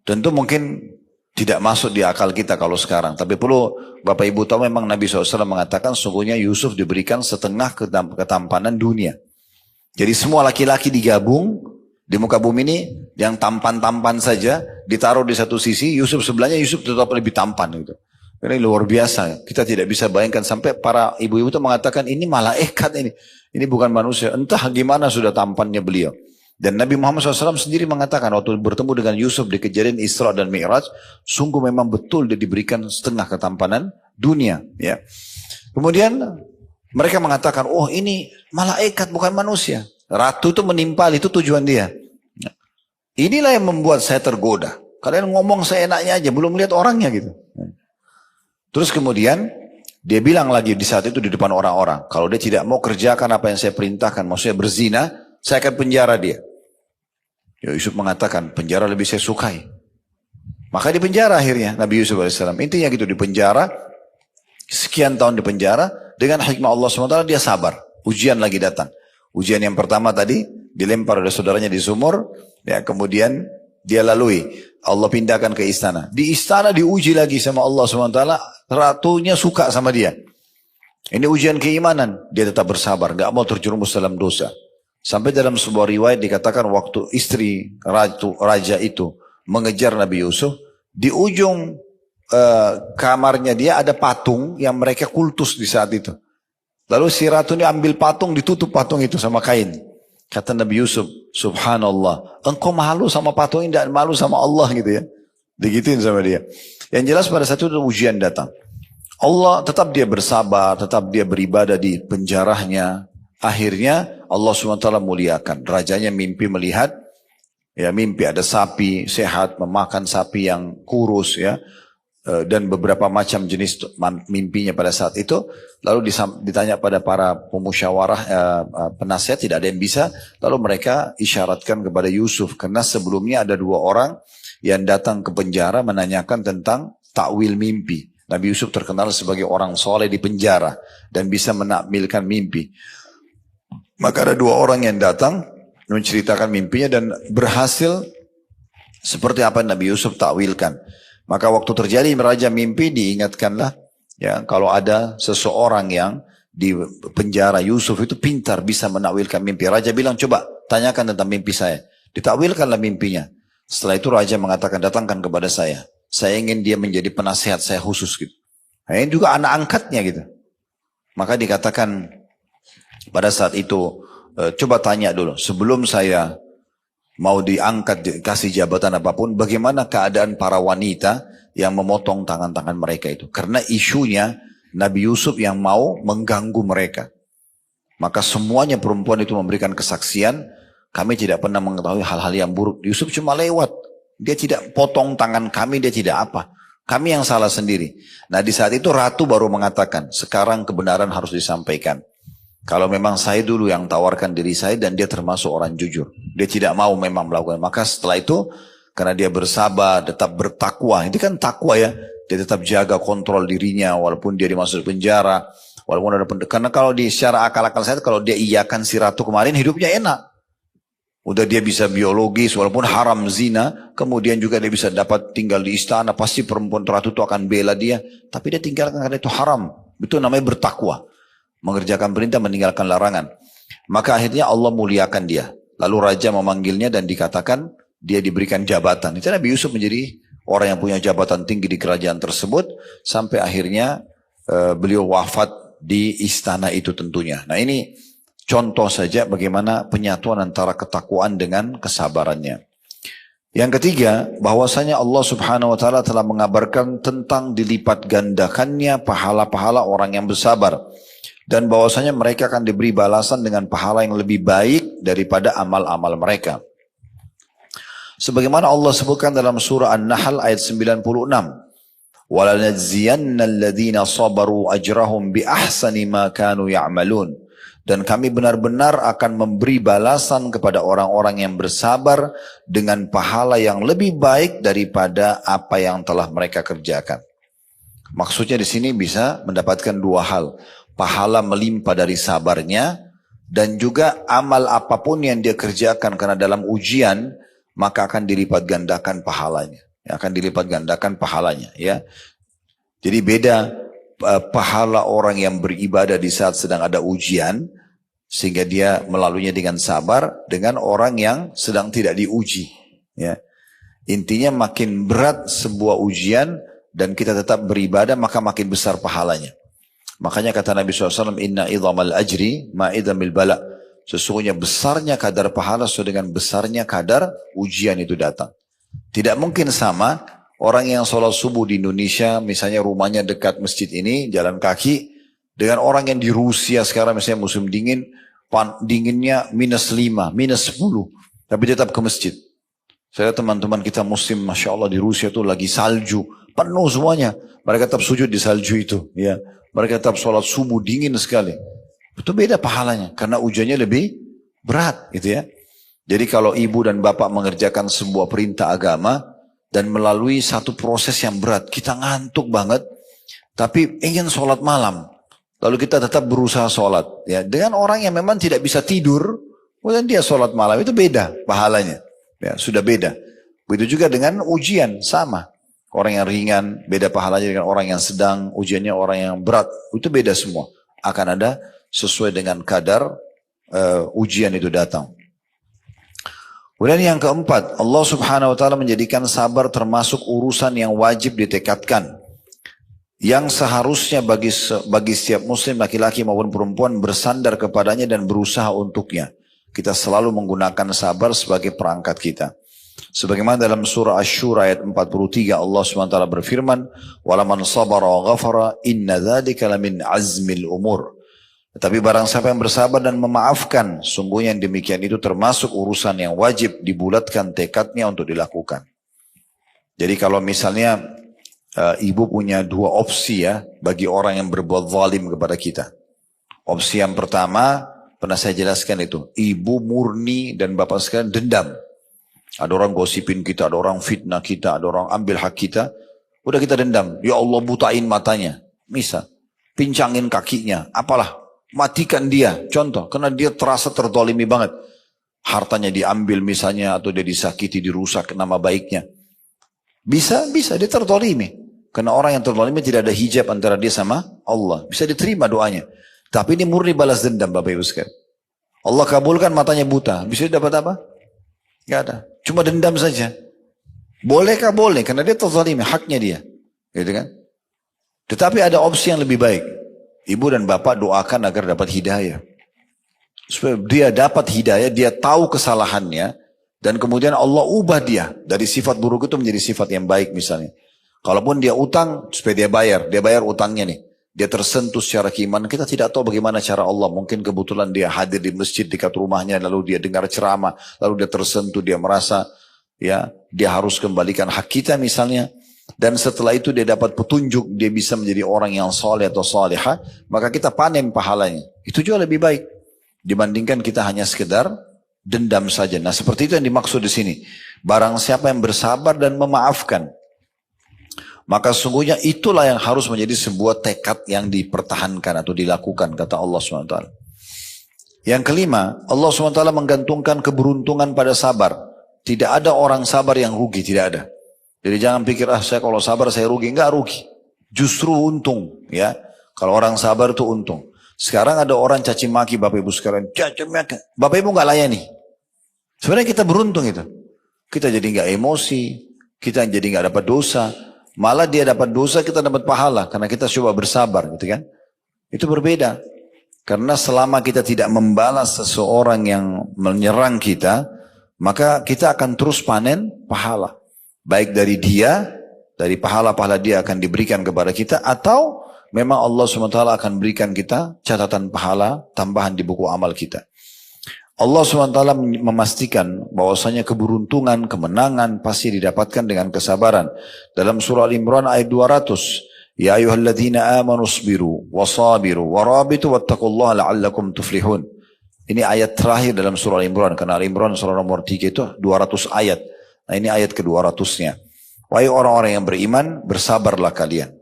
Tentu mungkin tidak masuk di akal kita kalau sekarang. Tapi perlu Bapak Ibu tahu memang Nabi SAW mengatakan sungguhnya Yusuf diberikan setengah ketampanan dunia. Jadi semua laki-laki digabung di muka bumi ini, yang tampan-tampan saja ditaruh di satu sisi, Yusuf sebelahnya, Yusuf tetap lebih tampan gitu. Ini luar biasa. Kita tidak bisa bayangkan sampai para ibu-ibu itu mengatakan ini malaikat ini. Ini bukan manusia. Entah gimana sudah tampannya beliau. Dan Nabi Muhammad SAW sendiri mengatakan waktu bertemu dengan Yusuf di kejadian Isra dan Mi'raj, sungguh memang betul dia diberikan setengah ketampanan dunia. Ya. Kemudian mereka mengatakan, oh ini malaikat bukan manusia. Ratu itu menimpal, itu tujuan dia. Inilah yang membuat saya tergoda. Kalian ngomong seenaknya aja, belum lihat orangnya gitu. Terus kemudian dia bilang lagi di saat itu di depan orang-orang, kalau dia tidak mau kerjakan apa yang saya perintahkan, maksudnya berzina, saya akan penjara dia. Ya, Yusuf mengatakan, penjara lebih saya sukai. Maka di penjara akhirnya Nabi Yusuf AS. Intinya gitu, di penjara, sekian tahun di penjara, dengan hikmah Allah SWT dia sabar. Ujian lagi datang. Ujian yang pertama tadi, dilempar oleh saudaranya di sumur, ya, kemudian dia lalui. Allah pindahkan ke istana. Di istana diuji lagi sama Allah SWT. Ratunya suka sama dia. Ini ujian keimanan. Dia tetap bersabar. Gak mau terjerumus dalam dosa. Sampai dalam sebuah riwayat dikatakan waktu istri raja itu mengejar Nabi Yusuf. Di ujung kamarnya dia ada patung yang mereka kultus di saat itu. Lalu si ratu ini ambil patung, ditutup patung itu sama kain. Kata Nabi Yusuf, subhanallah, engkau malu sama patung ini, tidak malu sama Allah gitu ya. Digituin sama dia. Yang jelas pada saat itu ujian datang. Allah tetap dia bersabar, tetap dia beribadah di penjarahnya. Akhirnya Allah SWT muliakan. Rajanya mimpi melihat, ya mimpi ada sapi sehat, memakan sapi yang kurus ya. Dan beberapa macam jenis mimpinya pada saat itu. Lalu ditanya pada para pemusyawarah penasihat, tidak ada yang bisa. Lalu mereka isyaratkan kepada Yusuf, karena sebelumnya ada dua orang yang datang ke penjara menanyakan tentang takwil mimpi. Nabi Yusuf terkenal sebagai orang soleh di penjara dan bisa menakwilkan mimpi. Maka ada dua orang yang datang menceritakan mimpinya dan berhasil seperti apa Nabi Yusuf takwilkan. Maka waktu terjadi raja mimpi, diingatkanlah ya kalau ada seseorang yang di penjara, Yusuf itu pintar bisa menakwilkan mimpi. Raja bilang, coba tanyakan tentang mimpi saya. Ditakwilkanlah mimpinya. Setelah itu raja mengatakan, datangkan kepada saya. Saya ingin dia menjadi penasihat saya khusus gitu. Nah, ini juga anak angkatnya gitu. Maka dikatakan pada saat itu, coba tanya dulu sebelum saya mau diangkat, kasih jabatan apapun, bagaimana keadaan para wanita yang memotong tangan-tangan mereka itu. Karena isunya Nabi Yusuf yang mau mengganggu mereka. Maka semuanya perempuan itu memberikan kesaksian, kami tidak pernah mengetahui hal-hal yang buruk. Yusuf cuma lewat, dia tidak potong tangan kami, dia tidak apa. Kami yang salah sendiri. Nah di saat itu ratu baru mengatakan, sekarang kebenaran harus disampaikan. Kalau memang saya dulu yang tawarkan diri saya dan dia termasuk orang jujur. Dia tidak mau memang melakukan. Maka setelah itu, karena dia bersabar, tetap bertakwa. Ini kan takwa ya. Dia tetap jaga kontrol dirinya walaupun dia dimasuk penjara. Walaupun ada karena kalau di secara akal-akal saya, kalau dia iyakan si ratu kemarin, hidupnya enak. Udah dia bisa biologis, walaupun haram zina, kemudian juga dia bisa dapat tinggal di istana, pasti perempuan ratu itu akan bela dia. Tapi dia tinggalkan karena itu haram. Itu namanya bertakwa. Mengerjakan perintah, meninggalkan larangan. Maka akhirnya Allah muliakan dia. Lalu raja memanggilnya dan dikatakan dia diberikan jabatan. Itu Nabi Yusuf menjadi orang yang punya jabatan tinggi di kerajaan tersebut. Sampai akhirnya beliau wafat di istana itu tentunya. Nah ini contoh saja bagaimana penyatuan antara ketakwaan dengan kesabarannya. Yang ketiga, bahwasanya Allah Subhanahu wa taala telah mengabarkan tentang dilipat gandakannya pahala-pahala orang yang bersabar dan bahwasanya mereka akan diberi balasan dengan pahala yang lebih baik daripada amal-amal mereka. Sebagaimana Allah sebutkan dalam surah An-Nahl ayat 96, وَلَنَجْزِيَنَّ الَّذِينَ صَبَرُوا أَجْرَهُمْ بِأَحْسَنِ مَا كَانُوا يَعْمَلُونَ. Dan kami benar-benar akan memberi balasan kepada orang-orang yang bersabar dengan pahala yang lebih baik daripada apa yang telah mereka kerjakan. Maksudnya di sini bisa mendapatkan dua hal. Pahala melimpah dari sabarnya dan juga amal apapun yang dia kerjakan karena dalam ujian maka akan dilipat gandakan pahalanya. Akan dilipat gandakan pahalanya ya. Jadi beda pahala orang yang beribadah di saat sedang ada ujian sehingga dia melaluinya dengan sabar dengan orang yang sedang tidak diuji ya. Intinya makin berat sebuah ujian dan kita tetap beribadah maka makin besar pahalanya. Makanya kata Nabi SAW, inna idhamal ajri ma'idhamil bala. Sesungguhnya besarnya kadar pahala sesuai dengan besarnya kadar ujian itu datang. Tidak mungkin sama orang yang sholat subuh di Indonesia, misalnya rumahnya dekat masjid ini, jalan kaki, dengan orang yang di Rusia sekarang misalnya musim dingin, dinginnya -5, -10, tapi tetap ke masjid. Saya teman-teman kita muslim, Masya Allah di Rusia itu lagi salju, penuh semuanya. Mereka tetap sujud di salju itu. Ya. Mereka tetap sholat subuh dingin sekali. Itu beda pahalanya, karena ujiannya lebih berat gitu ya. Jadi kalau ibu dan bapak mengerjakan sebuah perintah agama dan melalui satu proses yang berat, kita ngantuk banget, tapi ingin sholat malam, lalu kita tetap berusaha sholat, ya dengan orang yang memang tidak bisa tidur, kemudian dia sholat malam itu beda pahalanya, ya sudah beda. Begitu juga dengan ujian sama, orang yang ringan beda pahalanya dengan orang yang sedang, ujiannya orang yang berat, itu beda semua. Akan ada sesuai dengan kadar ujian itu datang. Kemudian yang keempat, Allah Subhanahu wa taala menjadikan sabar termasuk urusan yang wajib ditekadkan. Yang seharusnya bagi setiap muslim laki-laki maupun perempuan bersandar kepadanya dan berusaha untuknya. Kita selalu menggunakan sabar sebagai perangkat kita. Sebagaimana dalam surah Asy-Syura ayat 43 Allah Subhanahu wa taala berfirman, "Walaman sabara wa ghafara inna dzalika lamin azmil umur." Tetapi barang siapa yang bersabar dan memaafkan, sungguhnya yang demikian itu termasuk urusan yang wajib dibulatkan tekadnya untuk dilakukan. Jadi kalau misalnya ibu punya dua opsi ya bagi orang yang berbuat zalim kepada kita. Opsi yang pertama, pernah saya jelaskan itu, ibu murni dan bapak sekalian dendam. Ada orang gosipin kita, ada orang fitnah kita, ada orang ambil hak kita, udah kita dendam. Ya Allah butain matanya, misal, pincangin kakinya, apalah. Matikan dia, contoh, karena dia terasa terdolimi banget. Hartanya diambil misalnya, atau dia disakiti, dirusak nama baiknya. Bisa dia terdolimi. Karena orang yang terdolimi tidak ada hijab antara dia sama Allah. Bisa diterima doanya. Tapi ini murni balas dendam Bapak Ibu sekalian. Allah kabulkan matanya buta. Bisa dapat apa? Gak ada. Cuma dendam saja. Bolehkah? Boleh, karena dia terdolimi, haknya dia. Gitu kan? Tetapi ada opsi yang lebih baik. Ibu dan bapak doakan agar dapat hidayah. Supaya dia dapat hidayah, dia tahu kesalahannya. Dan kemudian Allah ubah dia. Dari sifat buruk itu menjadi sifat yang baik misalnya. Kalaupun dia utang, supaya dia bayar utangnya nih. Dia tersentuh secara keimanan. Kita tidak tahu bagaimana cara Allah. Mungkin kebetulan dia hadir di masjid dekat rumahnya. Lalu dia dengar ceramah. Lalu dia tersentuh, dia merasa ya dia harus kembalikan hak kita misalnya. Dan setelah itu dia dapat petunjuk, dia bisa menjadi orang yang soleh atau solehah, maka kita panen pahalanya. Itu juga lebih baik dibandingkan kita hanya sekedar dendam saja. Nah, seperti itu yang dimaksud di sini. Barang siapa yang bersabar dan memaafkan, maka sungguhnya itulah yang harus menjadi sebuah tekad yang dipertahankan atau dilakukan, kata Allah SWT. Yang kelima, Allah SWT menggantungkan keberuntungan pada sabar. Tidak ada orang sabar yang rugi, tidak ada. Jadi jangan pikir, saya kalau sabar saya rugi. Enggak rugi. Justru untung. Ya, kalau orang sabar itu untung. Sekarang ada orang caci maki Bapak Ibu sekalian. Caci maki. Bapak Ibu enggak layani. Sebenarnya kita beruntung itu. Kita jadi enggak emosi. Kita jadi enggak dapat dosa. Malah dia dapat dosa, kita dapat pahala. Karena kita coba bersabar gitu kan. Itu berbeda. Karena selama kita tidak membalas seseorang yang menyerang kita, maka kita akan terus panen pahala. Baik dari dia, dari pahala-pahala dia akan diberikan kepada kita, atau memang Allah SWT akan berikan kita catatan pahala tambahan di buku amal kita. Allah SWT memastikan bahwasanya keberuntungan, kemenangan pasti didapatkan dengan kesabaran. Dalam surah Al-Imran ayat 200, Ya ayyuhalladzina amanu isbiru wasabiru warabitu wattaqullaha la'allakum tuflihun. Ini ayat terakhir dalam surah Al-Imran, karena Al-Imran surah nomor 3 itu 200 ayat. Nah, ini ayat ke-200-nya. Wahai orang-orang yang beriman, bersabarlah kalian.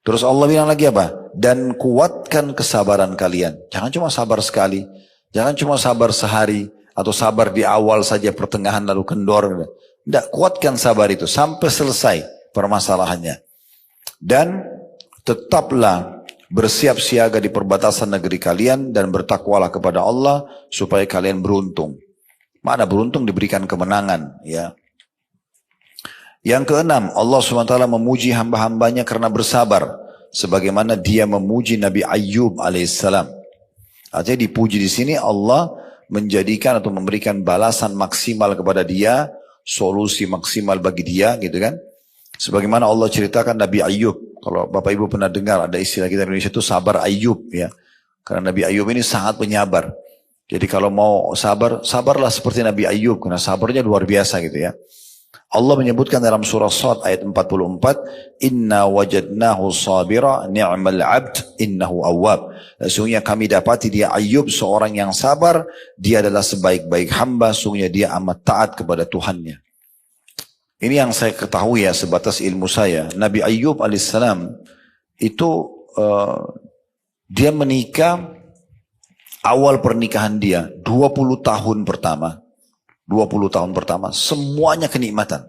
Terus Allah bilang lagi apa? Dan kuatkan kesabaran kalian. Jangan cuma sabar sekali. Jangan cuma sabar sehari. Atau sabar di awal saja, pertengahan lalu kendor. Tidak, kuatkan sabar itu sampai selesai permasalahannya. Dan tetaplah bersiap siaga di perbatasan negeri kalian dan bertakwalah kepada Allah supaya kalian beruntung. Mana beruntung diberikan kemenangan, ya. Yang keenam, Allah SWT memuji hamba-hambanya karena bersabar, sebagaimana dia memuji Nabi Ayyub alaihissalam. Artinya dipuji di sini Allah menjadikan atau memberikan balasan maksimal kepada dia, solusi maksimal bagi dia, gitu kan? Sebagaimana Allah ceritakan Nabi Ayyub. Kalau Bapak Ibu pernah dengar ada istilah kita di Indonesia itu sabar Ayyub, ya. Karena Nabi Ayyub ini sangat penyabar. Jadi kalau mau sabar, sabarlah seperti Nabi Ayyub, karena sabarnya luar biasa gitu ya. Allah menyebutkan dalam surah Shad ayat 44, Inna wajadnahu sabira ni'mal abd innahu awwab. Sesungguhnya kami dapati dia Ayyub seorang yang sabar, dia adalah sebaik-baik hamba, sesungguhnya dia amat taat kepada Tuhannya. Ini yang saya ketahui ya, sebatas ilmu saya. Nabi Ayyub alaihissalam itu dia menikah, awal pernikahan dia 20 tahun pertama. 20 tahun pertama semuanya kenikmatan.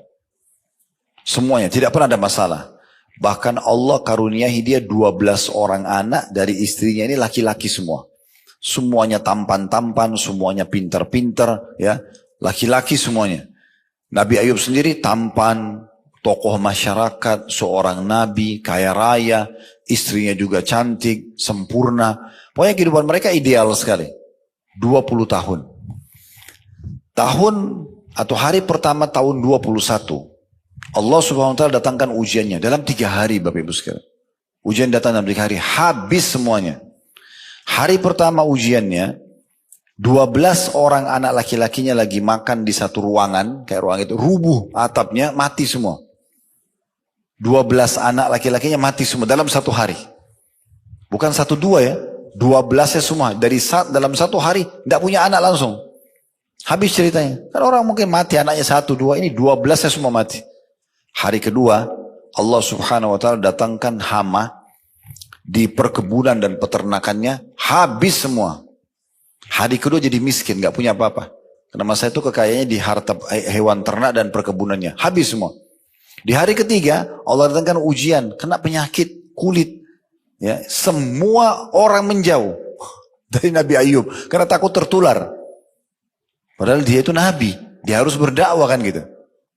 Semuanya, tidak pernah ada masalah. Bahkan Allah karuniai dia 12 orang anak dari istrinya, ini laki-laki semua. Semuanya tampan-tampan, semuanya pintar-pintar, ya. Laki-laki semuanya. Nabi Ayyub sendiri tampan, tokoh masyarakat, seorang nabi, kaya raya, istrinya juga cantik, sempurna. Pokoknya kehidupan mereka ideal sekali. 20 tahun. Tahun atau hari pertama tahun 21, Allah Subhanahu wa taala datangkan ujiannya dalam 3 hari, Bapak Ibu sekalian. Ujian datang dalam 3 hari, habis semuanya. Hari pertama ujiannya, 12 orang anak laki-lakinya lagi makan di satu ruangan, kayak ruang itu, rubuh atapnya, mati semua. 12 anak laki-lakinya mati semua dalam 1 hari. Bukan 1 2 ya, 12-nya semua. Dalam 1 hari, tidak punya anak langsung. Habis ceritanya. Kan orang mungkin mati anaknya 1 2, ini 12-nya semua mati. Hari kedua, Allah Subhanahu wa taala datangkan hama di perkebunan dan peternakannya, habis semua. Hari kedua jadi miskin, gak punya apa-apa. Karena masa itu kekayaannya di harta hewan ternak dan perkebunannya. Habis semua. Di hari ketiga, Allah datangkan ujian, kena penyakit kulit. Ya, semua orang menjauh dari Nabi Ayyub karena takut tertular. Padahal dia itu Nabi, dia harus berdakwah kan gitu.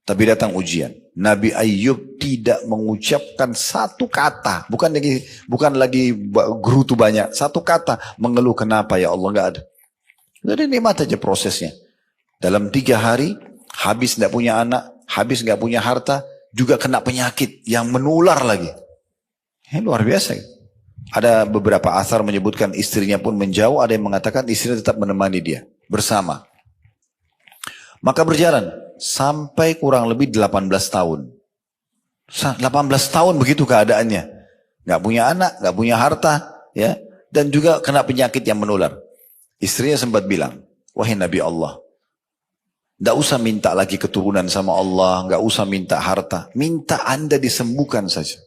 Tapi datang ujian. Nabi Ayyub tidak mengucapkan satu kata, bukan lagi gerutu banyak, satu kata mengeluh kenapa ya Allah, gak ada. Jadi nikmat aja prosesnya. Dalam 3 hari, habis tidak punya anak, habis nggak punya harta, juga kena penyakit yang menular lagi. Luar biasa. Ada beberapa asar menyebutkan istrinya pun menjauh, ada yang mengatakan istrinya tetap menemani dia, bersama. Maka berjalan, sampai kurang lebih 18 tahun. 18 tahun begitu keadaannya. Nggak punya anak, nggak punya harta, ya, dan juga kena penyakit yang menular. Istrinya sempat bilang, wahai Nabi Allah, nggak usah minta lagi keturunan sama Allah, nggak usah minta harta, minta Anda disembuhkan saja.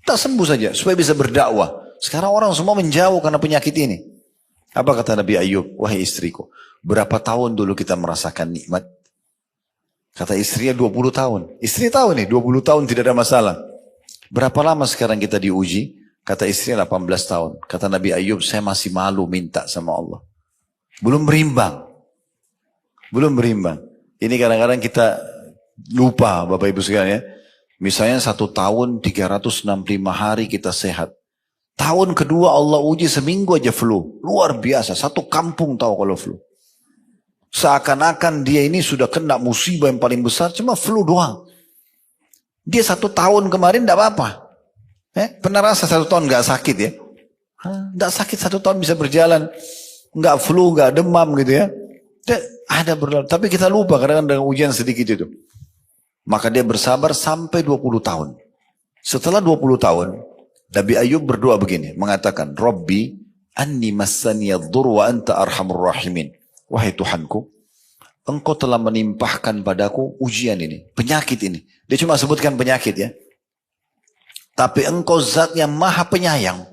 Tak sembuh saja, supaya bisa berdakwah. Sekarang orang semua menjauh karena penyakit ini. Apa kata Nabi Ayub? Wahai istriku, berapa tahun dulu kita merasakan nikmat? Kata istrinya 20 tahun. Istri tahu nih 20 tahun tidak ada masalah. Berapa lama sekarang kita diuji? Kata istrinya 18 tahun. Kata Nabi Ayub, saya masih malu minta sama Allah. Belum berimbang. Belum berimbang. Ini kadang-kadang kita lupa Bapak Ibu sekalian ya. Misalnya 1 tahun 365 hari kita sehat. Tahun kedua Allah uji seminggu aja flu. Luar biasa. Satu kampung tahu kalau flu. Seakan-akan dia ini sudah kena musibah yang paling besar, cuma flu doang. Dia 1 tahun kemarin tidak apa-apa. Pernah rasa 1 tahun nggak sakit ya? Nggak sakit 1 tahun bisa berjalan, nggak flu, nggak demam gitu ya. Ada berlalu, tapi kita lupa kadang-kadang dengan ujian sedikit itu. Maka dia bersabar sampai 20 tahun. Setelah 20 tahun, Nabi Ayub berdoa begini, mengatakan, Rabbi anni massaniyadh-dhurr wa anta arhamur rahimin. Wahai Tuhanku, Engkau telah menimpahkan padaku ujian ini, penyakit ini. Dia cuma sebutkan penyakit ya. Tapi Engkau zat yang maha penyayang.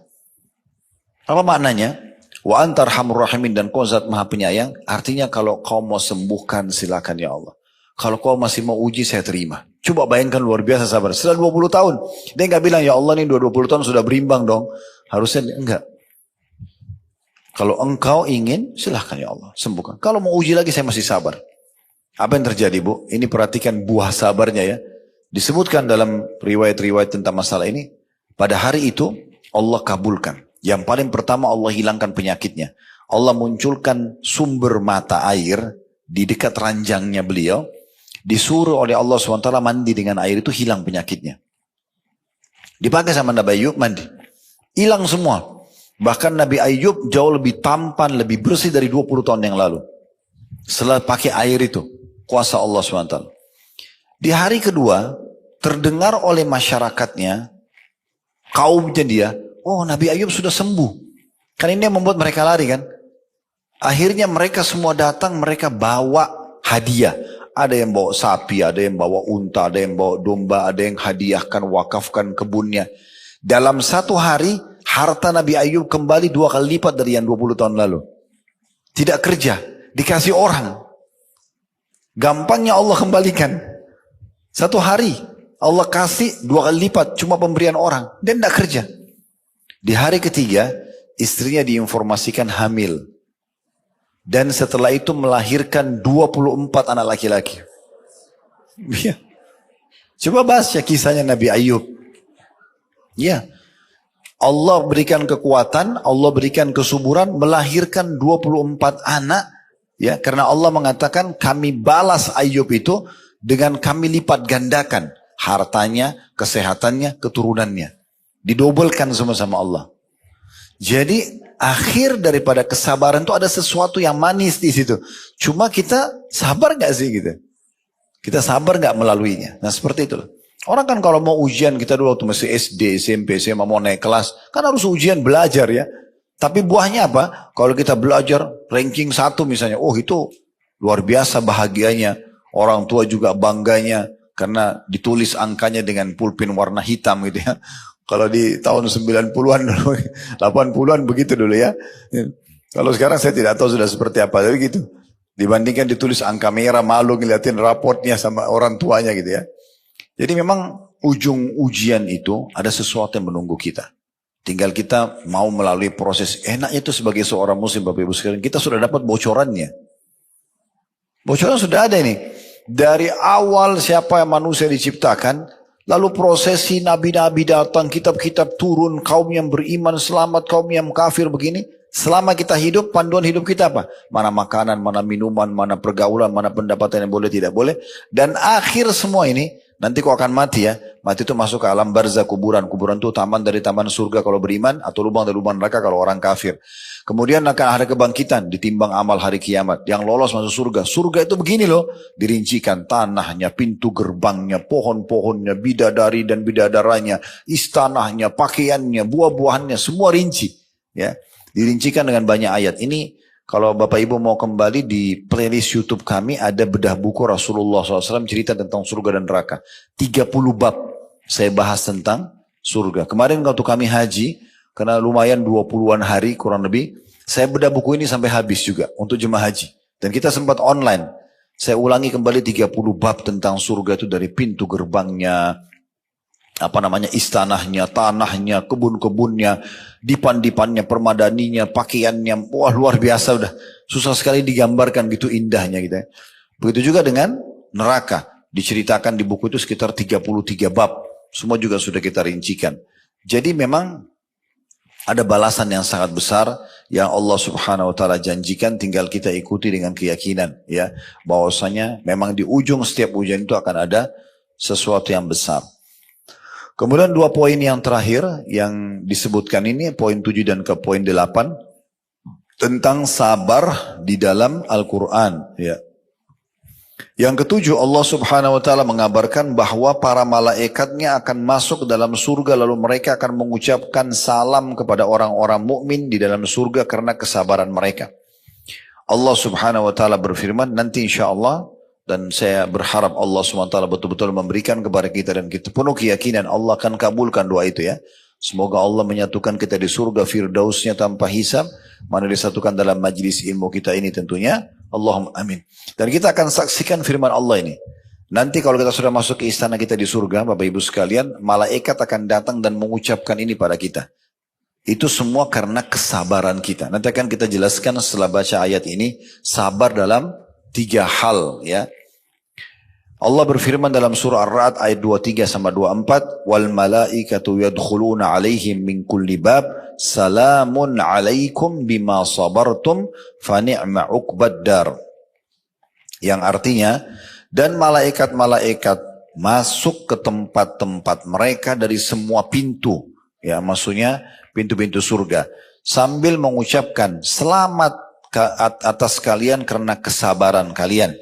Apa maknanya? Wa anta arhamur rahimin, dan Kau zat maha penyayang. Artinya kalau Kau mau sembuhkan silakan ya Allah. Kalau Kau masih mau uji saya terima. Coba bayangkan luar biasa sabar. Setelah 20 tahun. Dia nggak bilang ya Allah ini 20 tahun sudah berimbang dong. Harusnya enggak. Kalau Engkau ingin, silahkan ya Allah, sembuhkan. Kalau mau uji lagi, saya masih sabar. Apa yang terjadi Bu? Ini perhatikan buah sabarnya ya. Disebutkan dalam riwayat-riwayat tentang masalah ini. Pada hari itu, Allah kabulkan. Yang paling pertama Allah hilangkan penyakitnya. Allah munculkan sumber mata air di dekat ranjangnya beliau. Disuruh oleh Allah SWT mandi dengan air itu, hilang penyakitnya. Dipakai sama Nabi Ayub, mandi. Hilang semua. Bahkan Nabi Ayub jauh lebih tampan, lebih bersih dari 20 tahun yang lalu. Setelah pakai air itu, kuasa Allah SWT. Di hari kedua, terdengar oleh masyarakatnya, kaumnya dia, oh Nabi Ayub sudah sembuh. Kan ini yang membuat mereka lari kan. Akhirnya mereka semua datang, mereka bawa hadiah. Ada yang bawa sapi, ada yang bawa unta, ada yang bawa domba, ada yang hadiahkan, wakafkan kebunnya. Dalam 1 hari, harta Nabi Ayub kembali 2 kali lipat dari yang 20 tahun lalu. Tidak kerja, dikasih orang. Gampangnya Allah kembalikan. 1 hari, Allah kasih 2 kali lipat, cuma pemberian orang. Dan tidak kerja. Di hari ketiga, istrinya diinformasikan hamil. Dan setelah itu melahirkan 24 anak laki-laki. Coba bahas ya kisahnya Nabi Ayub. Ya. Allah berikan kekuatan, Allah berikan kesuburan, melahirkan 24 anak. Ya, karena Allah mengatakan kami balas Ayub itu dengan kami lipat gandakan hartanya, kesehatannya, keturunannya. Didobelkan semua sama Allah. Jadi akhir daripada kesabaran itu ada sesuatu yang manis di situ. Cuma kita sabar nggak sih gitu? Kita sabar nggak melaluinya? Nah seperti itu. Orang kan kalau mau ujian, kita dulu waktu masih SD, SMP, SMA mau naik kelas, kan harus ujian belajar ya. Tapi buahnya apa? Kalau kita belajar ranking 1 misalnya, oh itu luar biasa bahagianya. Orang tua juga bangganya karena ditulis angkanya dengan pulpen warna hitam gitu ya. Kalau di tahun 90-an dulu, 80-an begitu dulu ya. Kalau sekarang saya tidak tahu sudah seperti apa, tapi gitu. Dibandingkan ditulis angka merah, malu ngeliatin rapotnya sama orang tuanya gitu ya. Jadi memang ujung ujian itu ada sesuatu yang menunggu kita. Tinggal kita mau melalui proses. Enaknya itu sebagai seorang muslim Bapak Ibu sekalian, kita sudah dapat bocorannya. Bocoran sudah ada ini. Dari awal siapa yang manusia diciptakan, lalu prosesi nabi-nabi datang, kitab-kitab turun, kaum yang beriman selamat, kaum yang kafir begini. Selama kita hidup, panduan hidup kita apa? Mana makanan, mana minuman, mana pergaulan, mana pendapatan yang boleh, tidak boleh. Dan akhir semua ini, Nanti kau akan mati ya. Mati itu masuk ke alam barzah kuburan. Kuburan itu taman dari taman surga kalau beriman atau lubang dari lubang neraka kalau orang kafir. Kemudian akan ada kebangkitan ditimbang amal hari kiamat. Yang lolos masuk surga. Surga itu begini loh. Dirincikan tanahnya, pintu gerbangnya, pohon-pohonnya, bidadari dan bidadaranya, istanahnya, pakaiannya, buah-buahannya, semua rinci. Ya, dirincikan dengan banyak ayat. Ini kalau Bapak Ibu mau kembali di playlist YouTube kami ada bedah buku Rasulullah SAW cerita tentang surga dan neraka. 30 bab saya bahas tentang surga. Kemarin waktu kami haji, karena lumayan 20-an hari kurang lebih, saya bedah buku ini sampai habis juga untuk jemaah haji. Dan kita sempat online. Saya ulangi kembali 30 bab tentang surga itu dari pintu gerbangnya, istanahnya, tanahnya, kebun-kebunnya, dipan-dipannya, permadaninya, pakaiannya. Wah, luar biasa udah. Susah sekali digambarkan gitu indahnya gitu ya. Begitu juga dengan neraka. Diceritakan di buku itu sekitar 33 bab. Semua juga sudah kita rincikan. Jadi memang ada balasan yang sangat besar yang Allah Subhanahu wa taala janjikan, tinggal kita ikuti dengan keyakinan ya, bahwasanya memang di ujung setiap ujian itu akan ada sesuatu yang besar. Kemudian 2 poin yang terakhir yang disebutkan ini, poin 7 dan ke poin 8, tentang sabar di dalam Al-Quran. Ya. Yang ketujuh, Allah Subhanahu wa taala mengabarkan bahwa para malaikatnya akan masuk ke dalam surga, lalu mereka akan mengucapkan salam kepada orang-orang mukmin di dalam surga karena kesabaran mereka. Allah Subhanahu wa taala berfirman, nanti insyaallah, dan saya berharap Allah SWT betul-betul memberikan kepada kita dan kita penuh keyakinan Allah akan kabulkan doa itu ya. Semoga Allah menyatukan kita di surga firdausnya tanpa hisab, mana disatukan dalam majlis ilmu kita ini tentunya. Allahumma amin. Dan kita akan saksikan firman Allah ini. Nanti kalau kita sudah masuk ke istana kita di surga, Bapak Ibu sekalian, malaikat akan datang dan mengucapkan ini pada kita. Itu semua karena kesabaran kita. Nanti akan kita jelaskan setelah baca ayat ini, sabar dalam 3 hal ya. Allah berfirman dalam surah Ar-Ra'd ayat 23 sama 24, wal malaikatu yadkhuluna alaihim min kulli bab salamun alaikum bima sabartum fa ni'ma 'uqbad dar. Yang artinya, dan malaikat-malaikat masuk ke tempat-tempat mereka dari semua pintu, ya maksudnya pintu-pintu surga, sambil mengucapkan selamat atas kalian karena kesabaran kalian.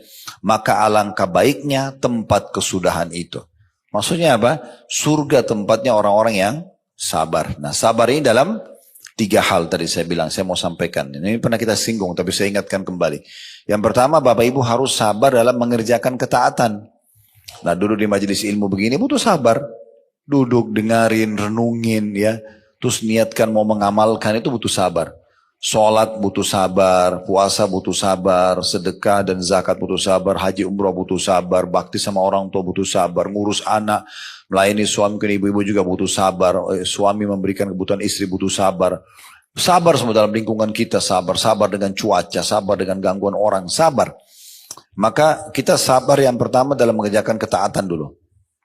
Maka alangkah baiknya tempat kesudahan itu. Maksudnya apa? Surga tempatnya orang-orang yang sabar. Nah, sabar ini dalam 3 hal tadi saya bilang, saya mau sampaikan. Ini pernah kita singgung tapi saya ingatkan kembali. Yang pertama, Bapak Ibu harus sabar dalam mengerjakan ketaatan. Nah, duduk di majelis ilmu begini butuh sabar. Duduk, dengarin, renungin ya. Terus niatkan mau mengamalkan itu butuh sabar. Sholat butuh sabar, puasa butuh sabar, sedekah dan zakat butuh sabar, haji umrah butuh sabar, bakti sama orang tua butuh sabar, ngurus anak, melayani suami dan ibu-ibu juga butuh sabar, suami memberikan kebutuhan istri butuh sabar. Sabar semua dalam lingkungan kita, sabar dengan cuaca, sabar dengan gangguan orang, sabar. Maka kita sabar yang pertama dalam mengerjakan ketaatan dulu.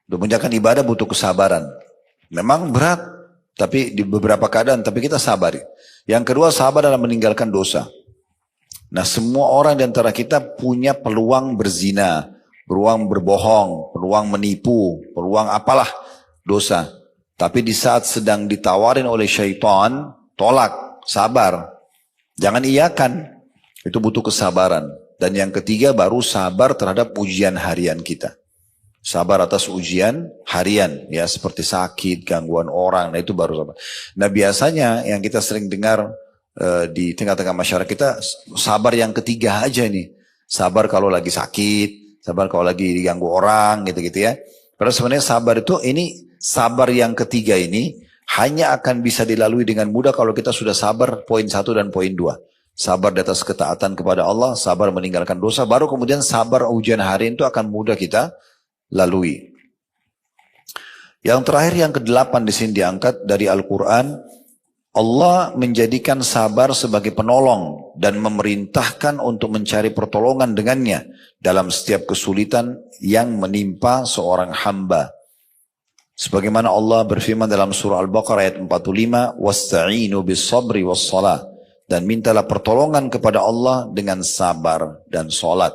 Untuk mengerjakan ibadah butuh kesabaran. Memang berat, tapi di beberapa keadaan, tapi kita sabari. Yang kedua, sabar dalam meninggalkan dosa. Nah, semua orang di antara kita punya peluang berzina, peluang berbohong, peluang menipu, peluang apalah dosa. Tapi di saat sedang ditawarin oleh syaitan, tolak, sabar. Jangan iyakan. Itu butuh kesabaran. Dan yang ketiga baru sabar terhadap ujian harian kita. Sabar atas ujian harian, ya seperti sakit, gangguan orang, nah itu baru sabar. Nah biasanya yang kita sering dengar di tengah-tengah masyarakat kita, sabar yang ketiga aja nih. Sabar kalau lagi sakit, sabar kalau lagi diganggu orang gitu-gitu ya. Padahal sebenarnya sabar itu, ini sabar yang ketiga ini hanya akan bisa dilalui dengan mudah kalau kita sudah sabar poin 1 dan poin 2. Sabar di atas ketaatan kepada Allah, sabar meninggalkan dosa, baru kemudian sabar ujian harian itu akan mudah kita lalui. Yang terakhir yang ke-8 di sini diangkat dari Al-Quran, Allah menjadikan sabar sebagai penolong dan memerintahkan untuk mencari pertolongan dengannya dalam setiap kesulitan yang menimpa seorang hamba. Sebagaimana Allah berfirman dalam surah Al-Baqarah ayat 45, wasta'inu bis-sabri was-salah, dan mintalah pertolongan kepada Allah dengan sabar dan salat.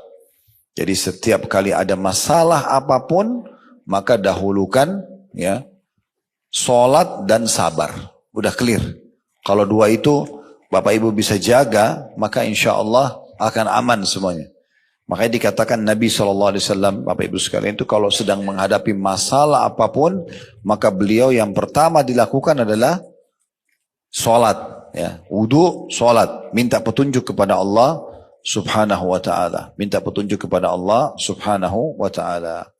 Jadi setiap kali ada masalah apapun, maka dahulukan ya sholat dan sabar. Udah clear. Kalau dua itu Bapak Ibu bisa jaga, maka insya Allah akan aman semuanya. Makanya dikatakan Nabi SAW, Bapak Ibu sekalian itu kalau sedang menghadapi masalah apapun, maka beliau yang pertama dilakukan adalah sholat. Ya, wudu, sholat. Minta petunjuk kepada Allah subhanahu wa ta'ala. Minta petunjuk kepada Allah subhanahu wa ta'ala.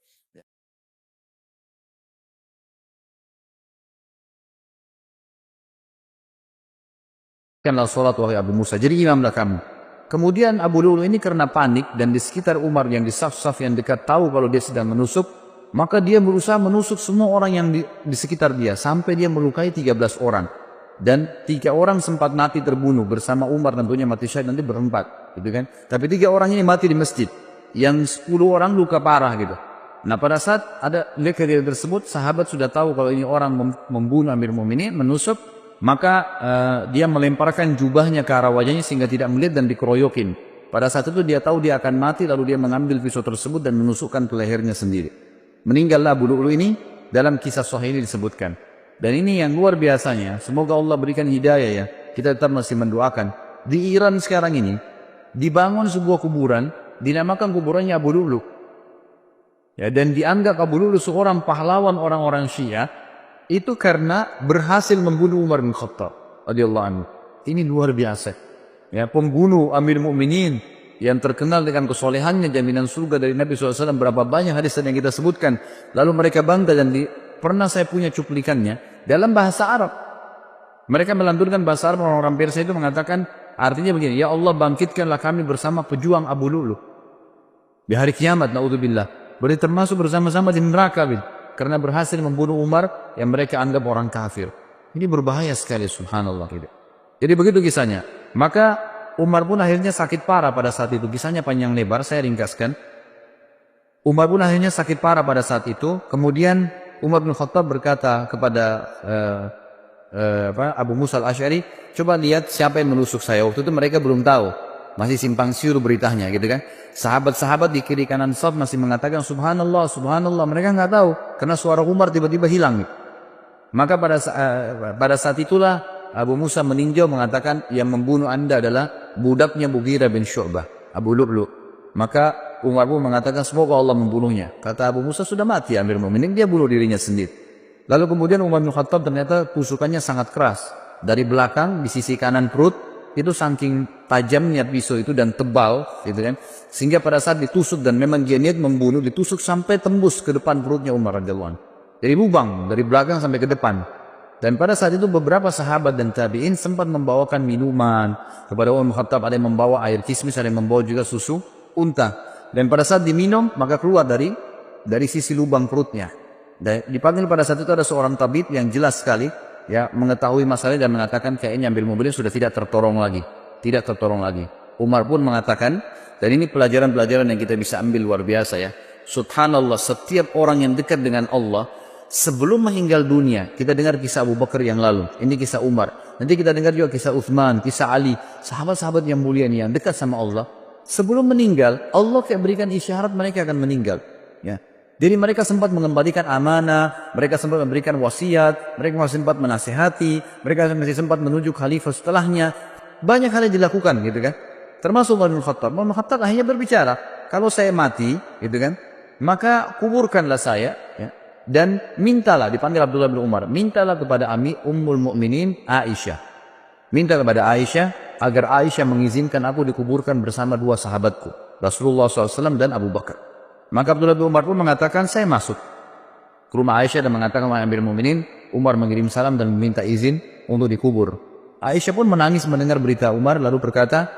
Kanlah sholat wahai Abu Musa, jadi imamlah kamu. Kemudian Abu Lu'lu ini karena panik dan di sekitar Umar yang di saf-saf yang dekat tahu kalau dia sedang menusuk, maka dia berusaha menusuk semua orang yang di sekitar dia sampai dia melukai 13 orang. Dan 3 orang sempat mati terbunuh bersama Umar, tentunya mati syahid nanti berempat, gitu kan. Tapi 3 orang ini mati di masjid, yang 10 orang luka parah gitu. Nah pada saat ada kejadian tersebut, sahabat sudah tahu kalau ini orang membunuh Amir Mu'minin, menusuk. Maka dia melemparkan jubahnya ke arah wajahnya sehingga tidak melihat dan dikeroyokin. Pada saat itu dia tahu dia akan mati, lalu dia mengambil pisau tersebut dan menusukkan ke lehernya sendiri. Meninggallah Abu Lu'lu ini, dalam kisah sahih ini disebutkan. Dan ini yang luar biasanya, semoga Allah berikan hidayah ya. Kita tetap masih mendoakan. Di Iran sekarang ini, dibangun sebuah kuburan, dinamakan kuburannya Abu Lu'lu. Ya, dan dianggap Abu Lu'lu seorang pahlawan orang-orang Syiah, itu karena berhasil membunuh Umar bin Khattab radhiyallahu anhu. Ini luar biasa. Ya, pembunuh Amir Mu'minin yang terkenal dengan kesolehannya, jaminan surga dari Nabi SAW. Berapa banyak hadis yang kita sebutkan. Lalu mereka bangga dan pernah saya punya cuplikannya dalam bahasa Arab. Mereka melanturkan bahasa Arab, orang-orang Persia itu mengatakan artinya begini, ya Allah bangkitkanlah kami bersama pejuang Abu Lu'lu di hari kiamat, naudzubillah. Berarti termasuk bersama-sama di neraka karena berhasil membunuh Umar yang mereka anggap orang kafir. Ini berbahaya sekali, subhanallah. Jadi begitu kisahnya. Maka Umar pun akhirnya sakit parah pada saat itu. Kisahnya panjang lebar, saya ringkaskan. Umar pun akhirnya sakit parah pada saat itu. Kemudian Umar bin Khattab berkata kepada Abu Musa al-Asy'ari, coba lihat siapa yang menusuk saya. Waktu itu mereka belum tahu. Masih simpang siur beritanya gitu kan. Sahabat-sahabat di kiri kanan saf masih mengatakan subhanallah, subhanallah. Mereka nggak tahu karena suara Umar tiba-tiba hilang. Maka pada saat itulah Abu Musa meninjau mengatakan yang membunuh anda adalah budaknya Mughirah bin Syu'bah, Abu Lu'lu. Maka Umar pun mengatakan semoga Allah membunuhnya. Kata Abu Musa sudah mati Amir Mu'minin, dia bunuh dirinya sendiri. Lalu kemudian Umar bin Khattab ternyata tusukannya sangat keras. Dari belakang di sisi kanan perut, itu saking tajamnya pisau itu dan tebal gitu kan, sehingga pada saat ditusuk dan memang dia niat membunuh, ditusuk sampai tembus ke depan perutnya Umar radhiyallahu anhu. Jadi lubang dari belakang sampai ke depan. Dan pada saat itu beberapa sahabat dan tabi'in sempat membawakan minuman kepada Umar bin Khattab. Ada yang membawa air kismis, ada yang membawa juga susu unta. Dan pada saat diminum maka keluar dari sisi lubang perutnya. Dan dipanggil pada saat itu ada seorang tabib yang jelas sekali ya mengetahui masalah dan mengatakan kayaknya Amir Mu'minin sudah tidak tertolong lagi. Umar pun mengatakan, dan ini pelajaran-pelajaran yang kita bisa ambil luar biasa ya. Subhanallah, setiap orang yang dekat dengan Allah sebelum meninggal dunia, kita dengar kisah Abu Bakar yang lalu, ini kisah Umar. Nanti kita dengar juga kisah Uthman, kisah Ali, sahabat-sahabat yang mulia ini yang dekat sama Allah. Sebelum meninggal, Allah kayak berikan isyarat mereka akan meninggal. Ya. Jadi mereka sempat mengembalikan amanah, mereka sempat memberikan wasiat, mereka masih sempat menasihati, mereka masih sempat menuju khalifah setelahnya. Banyak hal yang dilakukan gitu kan. Termasuk Umar bin Khattab. Umar bin Khattab akhirnya berbicara, kalau saya mati gitu kan, maka kuburkanlah saya ya, dan mintalah, dipanggil Abdullah bin Umar, mintalah kepada Ummul Mukminin Aisyah. Minta kepada Aisyah agar Aisyah mengizinkan aku dikuburkan bersama 2 sahabatku, Rasulullah SAW dan Abu Bakar. Maka Abdullah bin Umar pun mengatakan saya masuk ke rumah Aisyah dan mengatakan wahai Amir Mu'minin, Umar mengirim salam dan meminta izin untuk dikubur. Aisyah pun menangis mendengar berita Umar lalu berkata,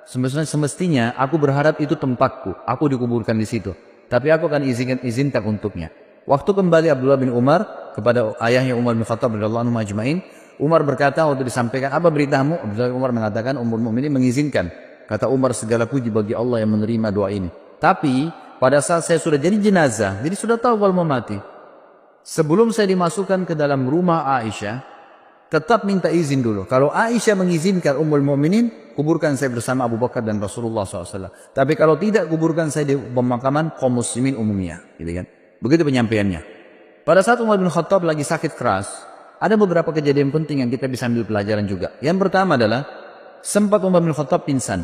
semestinya aku berharap itu tempatku, aku dikuburkan di situ. Tapi aku akan izinkan untuknya. Waktu kembali Abdullah bin Umar kepada ayahnya Umar bin Khattab radhiyallahu anhu majma'in, Umar berkata waktu disampaikan apa beritamu, Abdullah bin Umar mengatakan Ummul Mukminin mengizinkan. Kata Umar, segala puji bagi Allah yang menerima doa ini. Tapi pada saat saya sudah jadi jenazah, jadi sudah tahu kalau mau mati. Sebelum saya dimasukkan ke dalam rumah Aisyah, tetap minta izin dulu. Kalau Aisyah mengizinkan Ummul Mukminin, kuburkan saya bersama Abu Bakar dan Rasulullah SAW. Tapi kalau tidak, kuburkan saya di pemakaman kaum muslimin umumnya. Gitu kan? Begitu penyampaiannya. Pada saat Umar bin Khattab lagi sakit keras, ada beberapa kejadian penting yang kita bisa ambil pelajaran juga. Yang pertama adalah, sempat Umar bin Khattab pingsan.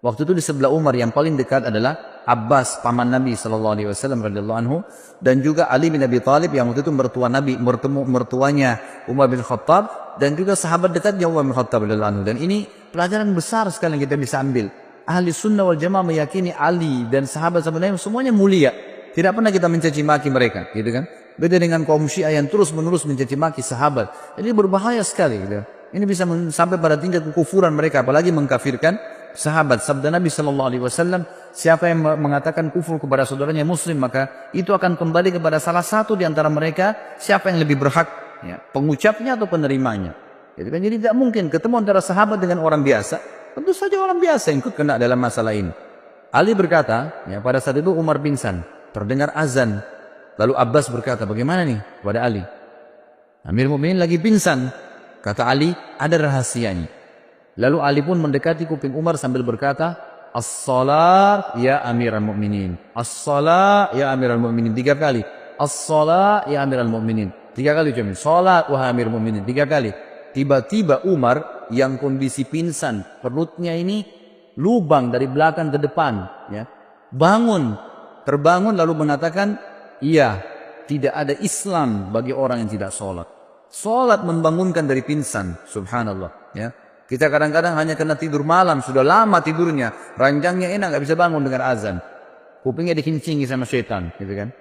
Waktu itu di sebelah Umar yang paling dekat adalah Abbas, paman Nabi SAW radhiyallahu anhu, dan juga Ali bin Abi Thalib yang waktu itu mertua Nabi, mertuanya Umar bin Khattab, dan juga sahabat dekatnya Umar bin Khattab radhiyallahu anhu. Dan ini pelajaran besar sekali yang kita bisa ambil. Ahli sunnah wal jamaah meyakini Ali dan sahabat-sahabat Nabi semuanya mulia. Tidak pernah kita mencaci maki mereka, gitu kan? Beda dengan kaum Syiah yang terus-menerus mencaci maki sahabat. Jadi berbahaya sekali, gitu. Ini bisa sampai pada tingkat kekufuran mereka, apalagi mengkafirkan sahabat. Sabda Nabi SAW, siapa yang mengatakan kufur kepada saudaranya muslim, maka itu akan kembali kepada salah satu di antara mereka, siapa yang lebih berhak, ya, pengucapnya atau penerimanya. Jadi tidak mungkin ketemu antara sahabat dengan orang biasa. Tentu saja orang biasa yang ikut kena dalam masalah ini. Ali berkata, ya, pada saat itu Umar pingsan, terdengar azan. Lalu Abbas berkata, bagaimana nih kepada Ali? Amir Mu'minin lagi pingsan. Kata Ali, ada rahasianya. Lalu Ali pun mendekati kuping Umar sambil berkata, As-salat ya Amiral Mu'minin. As-salat ya Amiral Mu'minin. 3 kali. As-salat ya Amiral Mu'minin. 3 kali cuma. Salat wahai Amir Mu'minin. 3 kali. Tiba-tiba Umar yang kondisi pingsan, perutnya ini lubang dari belakang ke depan, ya, terbangun lalu mengatakan, iya, tidak ada Islam bagi orang yang tidak sholat. Sholat membangunkan dari pingsan, subhanallah, ya. Kita kadang-kadang hanya kena tidur malam, sudah lama tidurnya, ranjangnya enak, nggak bisa bangun dengan azan, kupingnya dikincingi sama setan, gitu kan.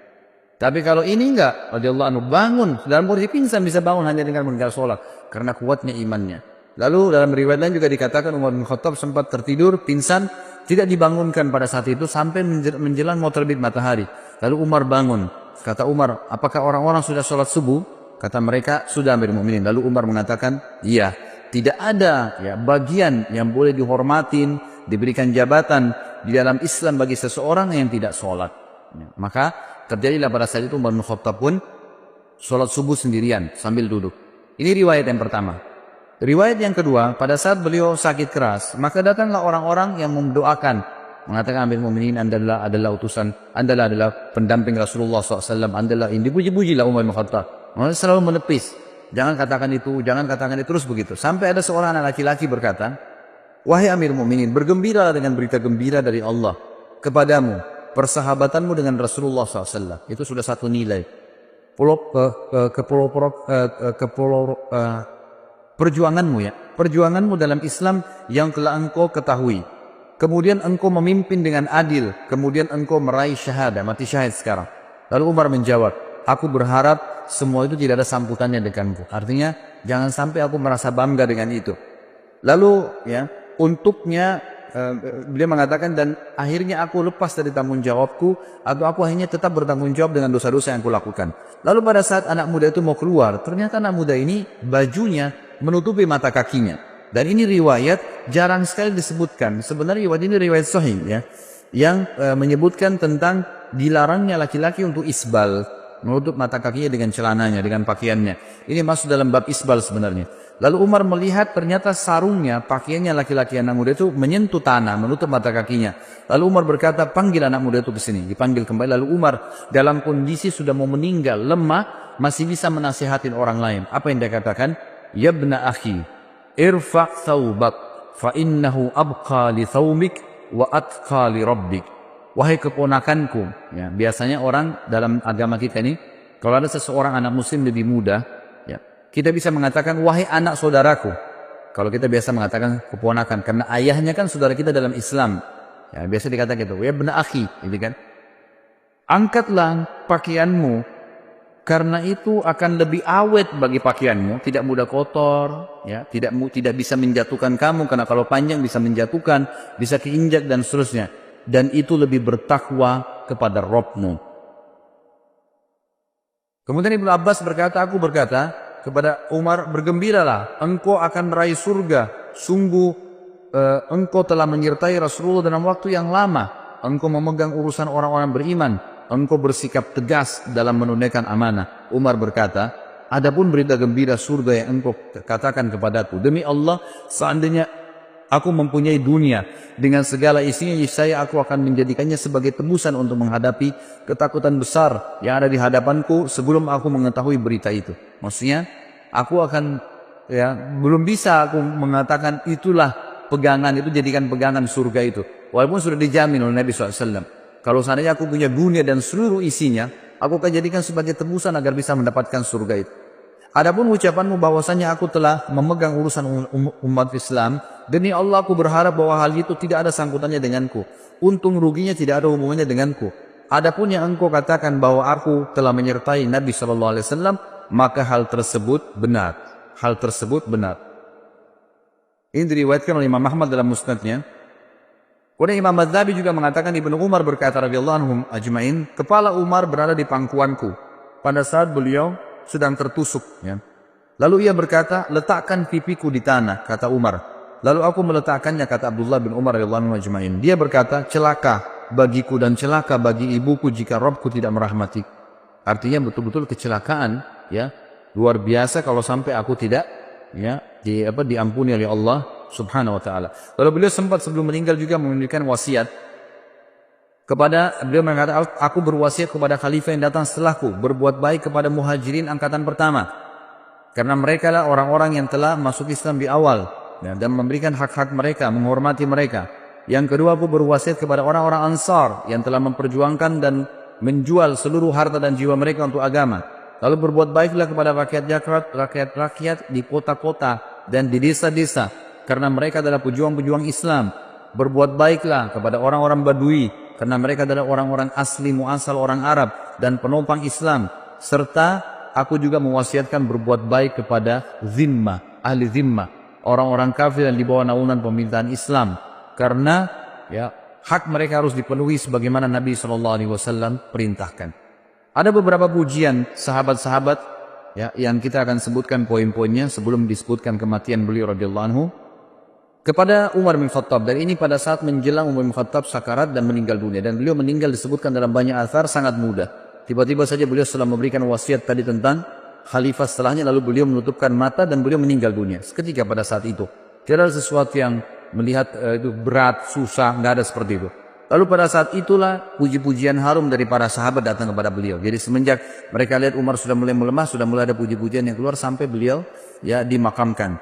Tapi kalau ini enggak, radhiyallahu anhu, bangun dalam kondisi pingsan bisa bangun hanya dengan meninggal sholat karena kuatnya imannya. Lalu dalam riwayat lain juga dikatakan Umar bin Khattab sempat tertidur, pingsan, tidak dibangunkan pada saat itu sampai menjelang mau terbit matahari. Lalu Umar bangun. Kata Umar, apakah orang-orang sudah sholat subuh? Kata mereka, sudah Amir Mu'minin. Lalu Umar mengatakan, iya, tidak ada, ya, bagian yang boleh dihormatin, diberikan jabatan di dalam Islam bagi seseorang yang tidak sholat. Ya, maka terjadilah pada saat itu Umar bin Khattab pun sholat subuh sendirian sambil duduk. Ini riwayat yang pertama. Riwayat yang kedua, pada saat beliau sakit keras, maka datanglah orang-orang yang mendoakan, mengatakan Amir Mu'minin, Anda adalah utusan, Anda adalah pendamping Rasulullah SAW, Anda ini dipuji-pujilah Umar bin Khattab. Mereka selalu menepis, jangan katakan itu, jangan katakan itu, terus begitu. Sampai ada seorang anak laki-laki berkata, wahai Amir Mu'minin, bergembiralah dengan berita gembira dari Allah kepadamu, persahabatanmu dengan Rasulullah SAW. Itu sudah satu nilai. Perjuanganmu, ya, perjuanganmu dalam Islam yang telah engkau ketahui. Kemudian engkau memimpin dengan adil. Kemudian engkau meraih syahadah, mati syahid sekarang. Lalu Umar menjawab, aku berharap semua itu tidak ada sambutannya denganku. Artinya jangan sampai aku merasa bangga dengan itu. Lalu, ya, untuknya beliau mengatakan, dan akhirnya aku lepas dari tanggung jawabku, atau aku akhirnya tetap bertanggung jawab dengan dosa-dosa yang aku lakukan. Lalu pada saat anak muda itu mau keluar, ternyata anak muda ini bajunya menutupi mata kakinya. Dan ini riwayat jarang sekali disebutkan. Sebenarnya riwayat ini riwayat sahih, ya, yang menyebutkan tentang dilarangnya laki-laki untuk isbal, menutup mata kakinya dengan celananya, dengan pakaiannya. Ini masuk dalam bab isbal sebenarnya. Lalu Umar melihat ternyata sarungnya, pakaiannya laki-laki anak muda itu menyentuh tanah, menutup mata kakinya. Lalu Umar berkata, panggil anak muda itu ke sini. Dipanggil kembali. Lalu Umar dalam kondisi sudah mau meninggal, lemah, masih bisa menasihatin orang lain. Apa yang dia katakan? Ya ibna akhi, irfa' thawbak, fa innahu abqa li thawmik wa atqa li rabbik. Wahai keponakanku, ya, biasanya orang dalam agama kita ini, kalau ada seseorang anak muslim lebih muda, ya, kita bisa mengatakan wahai anak saudaraku. Kalau kita biasa mengatakan keponakan, karena ayahnya kan saudara kita dalam Islam. Ya, biasa dikatakan gitu, ya ibna akhi, gitu kan. Angkatlah pakaianmu, karena itu akan lebih awet bagi pakaianmu, tidak mudah kotor, ya, tidak bisa menjatuhkan kamu, karena kalau panjang bisa menjatuhkan, bisa keinjak dan seterusnya. Dan itu lebih bertakwa kepada Rabbmu. Kemudian Ibnu Abbas berkata, aku berkata kepada Umar, bergembiralah, engkau akan meraih surga. Sungguh engkau telah menyertai Rasulullah dalam waktu yang lama. Engkau memegang urusan orang-orang beriman. Engkau bersikap tegas dalam menunaikan amanah. Umar berkata, adapun berita gembira surga yang engkau katakan kepadaku, demi Allah, seandainya aku mempunyai dunia dengan segala isinya, saya aku akan menjadikannya sebagai tebusan untuk menghadapi ketakutan besar yang ada di hadapanku sebelum aku mengetahui berita itu. Maksudnya, aku akan belum bisa aku mengatakan itulah pegangan itu, jadikan pegangan surga itu. Walaupun sudah dijamin oleh Nabi SAW. Kalau seandainya aku punya dunia dan seluruh isinya, aku akan jadikan sebagai tebusan agar bisa mendapatkan surga itu. Adapun ucapanmu bahwasanya aku telah memegang urusan umat Islam, demi Allah aku berharap bahwa hal itu tidak ada sangkutannya denganku. Untung ruginya tidak ada hubungannya denganku. Adapun yang engkau katakan bahwa aku telah menyertai Nabi SAW, maka hal tersebut benar. Hal tersebut benar. Ini diriwayatkan oleh Imam Ahmad dalam musnadnya. Kemudian Imam Adz-Dzahabi juga mengatakan, Ibnu Umar berkata radhiyallahu anhum ajma'in, kepala Umar berada di pangkuanku pada saat beliau sedang tertusuk. Lalu ia berkata, letakkan pipiku di tanah, kata Umar. Lalu aku meletakkannya, kata Abdullah bin Umar radhiyallahu anhu ajma'in. Dia berkata, celaka bagiku dan celaka bagi ibuku jika Rabbku tidak merahmati. Artinya betul-betul kecelakaan, luar biasa kalau sampai aku tidak diampuni oleh Allah Subhanahu wa taala. Lalu beliau sempat sebelum meninggal juga memberikan wasiat beliau mengatakan, aku berwasiat kepada khalifah yang datang setelahku, berbuat baik kepada muhajirin angkatan pertama, karena mereka lah orang-orang yang telah masuk Islam di awal, dan memberikan hak-hak mereka, menghormati mereka. Yang kedua, aku berwasiat kepada orang-orang Ansar yang telah memperjuangkan dan menjual seluruh harta dan jiwa mereka untuk agama. Lalu berbuat baiklah kepada rakyat-rakyat di kota-kota dan di desa-desa, karena mereka adalah pejuang-pejuang Islam. Berbuat baiklah kepada orang-orang Badui, karena mereka adalah orang-orang asli muasal orang Arab dan penopang Islam. Serta aku juga mewasiatkan berbuat baik kepada zimmah, ahli zimmah, orang-orang kafir yang di bawah naungan pemerintahan Islam, karena hak mereka harus dipenuhi sebagaimana Nabi SAW perintahkan. Ada beberapa pujian sahabat-sahabat yang kita akan sebutkan poin-poinnya sebelum disebutkan kematian beliau radhiyallahu anhu kepada Umar bin Khattab. Dan ini pada saat menjelang Umar bin Khattab sakarat dan meninggal dunia. Dan beliau meninggal disebutkan dalam banyak athar sangat mudah. Tiba-tiba saja beliau setelah memberikan wasiat tadi tentang khalifah setelahnya, lalu beliau menutupkan mata dan beliau meninggal dunia. Seketika pada saat itu. Tidak ada sesuatu yang melihat itu berat, susah, nggak ada seperti itu. Lalu pada saat itulah puji-pujian harum dari para sahabat datang kepada beliau. Jadi semenjak mereka lihat Umar sudah mulai melemah, sudah mulai ada puji-pujian yang keluar sampai beliau dimakamkan.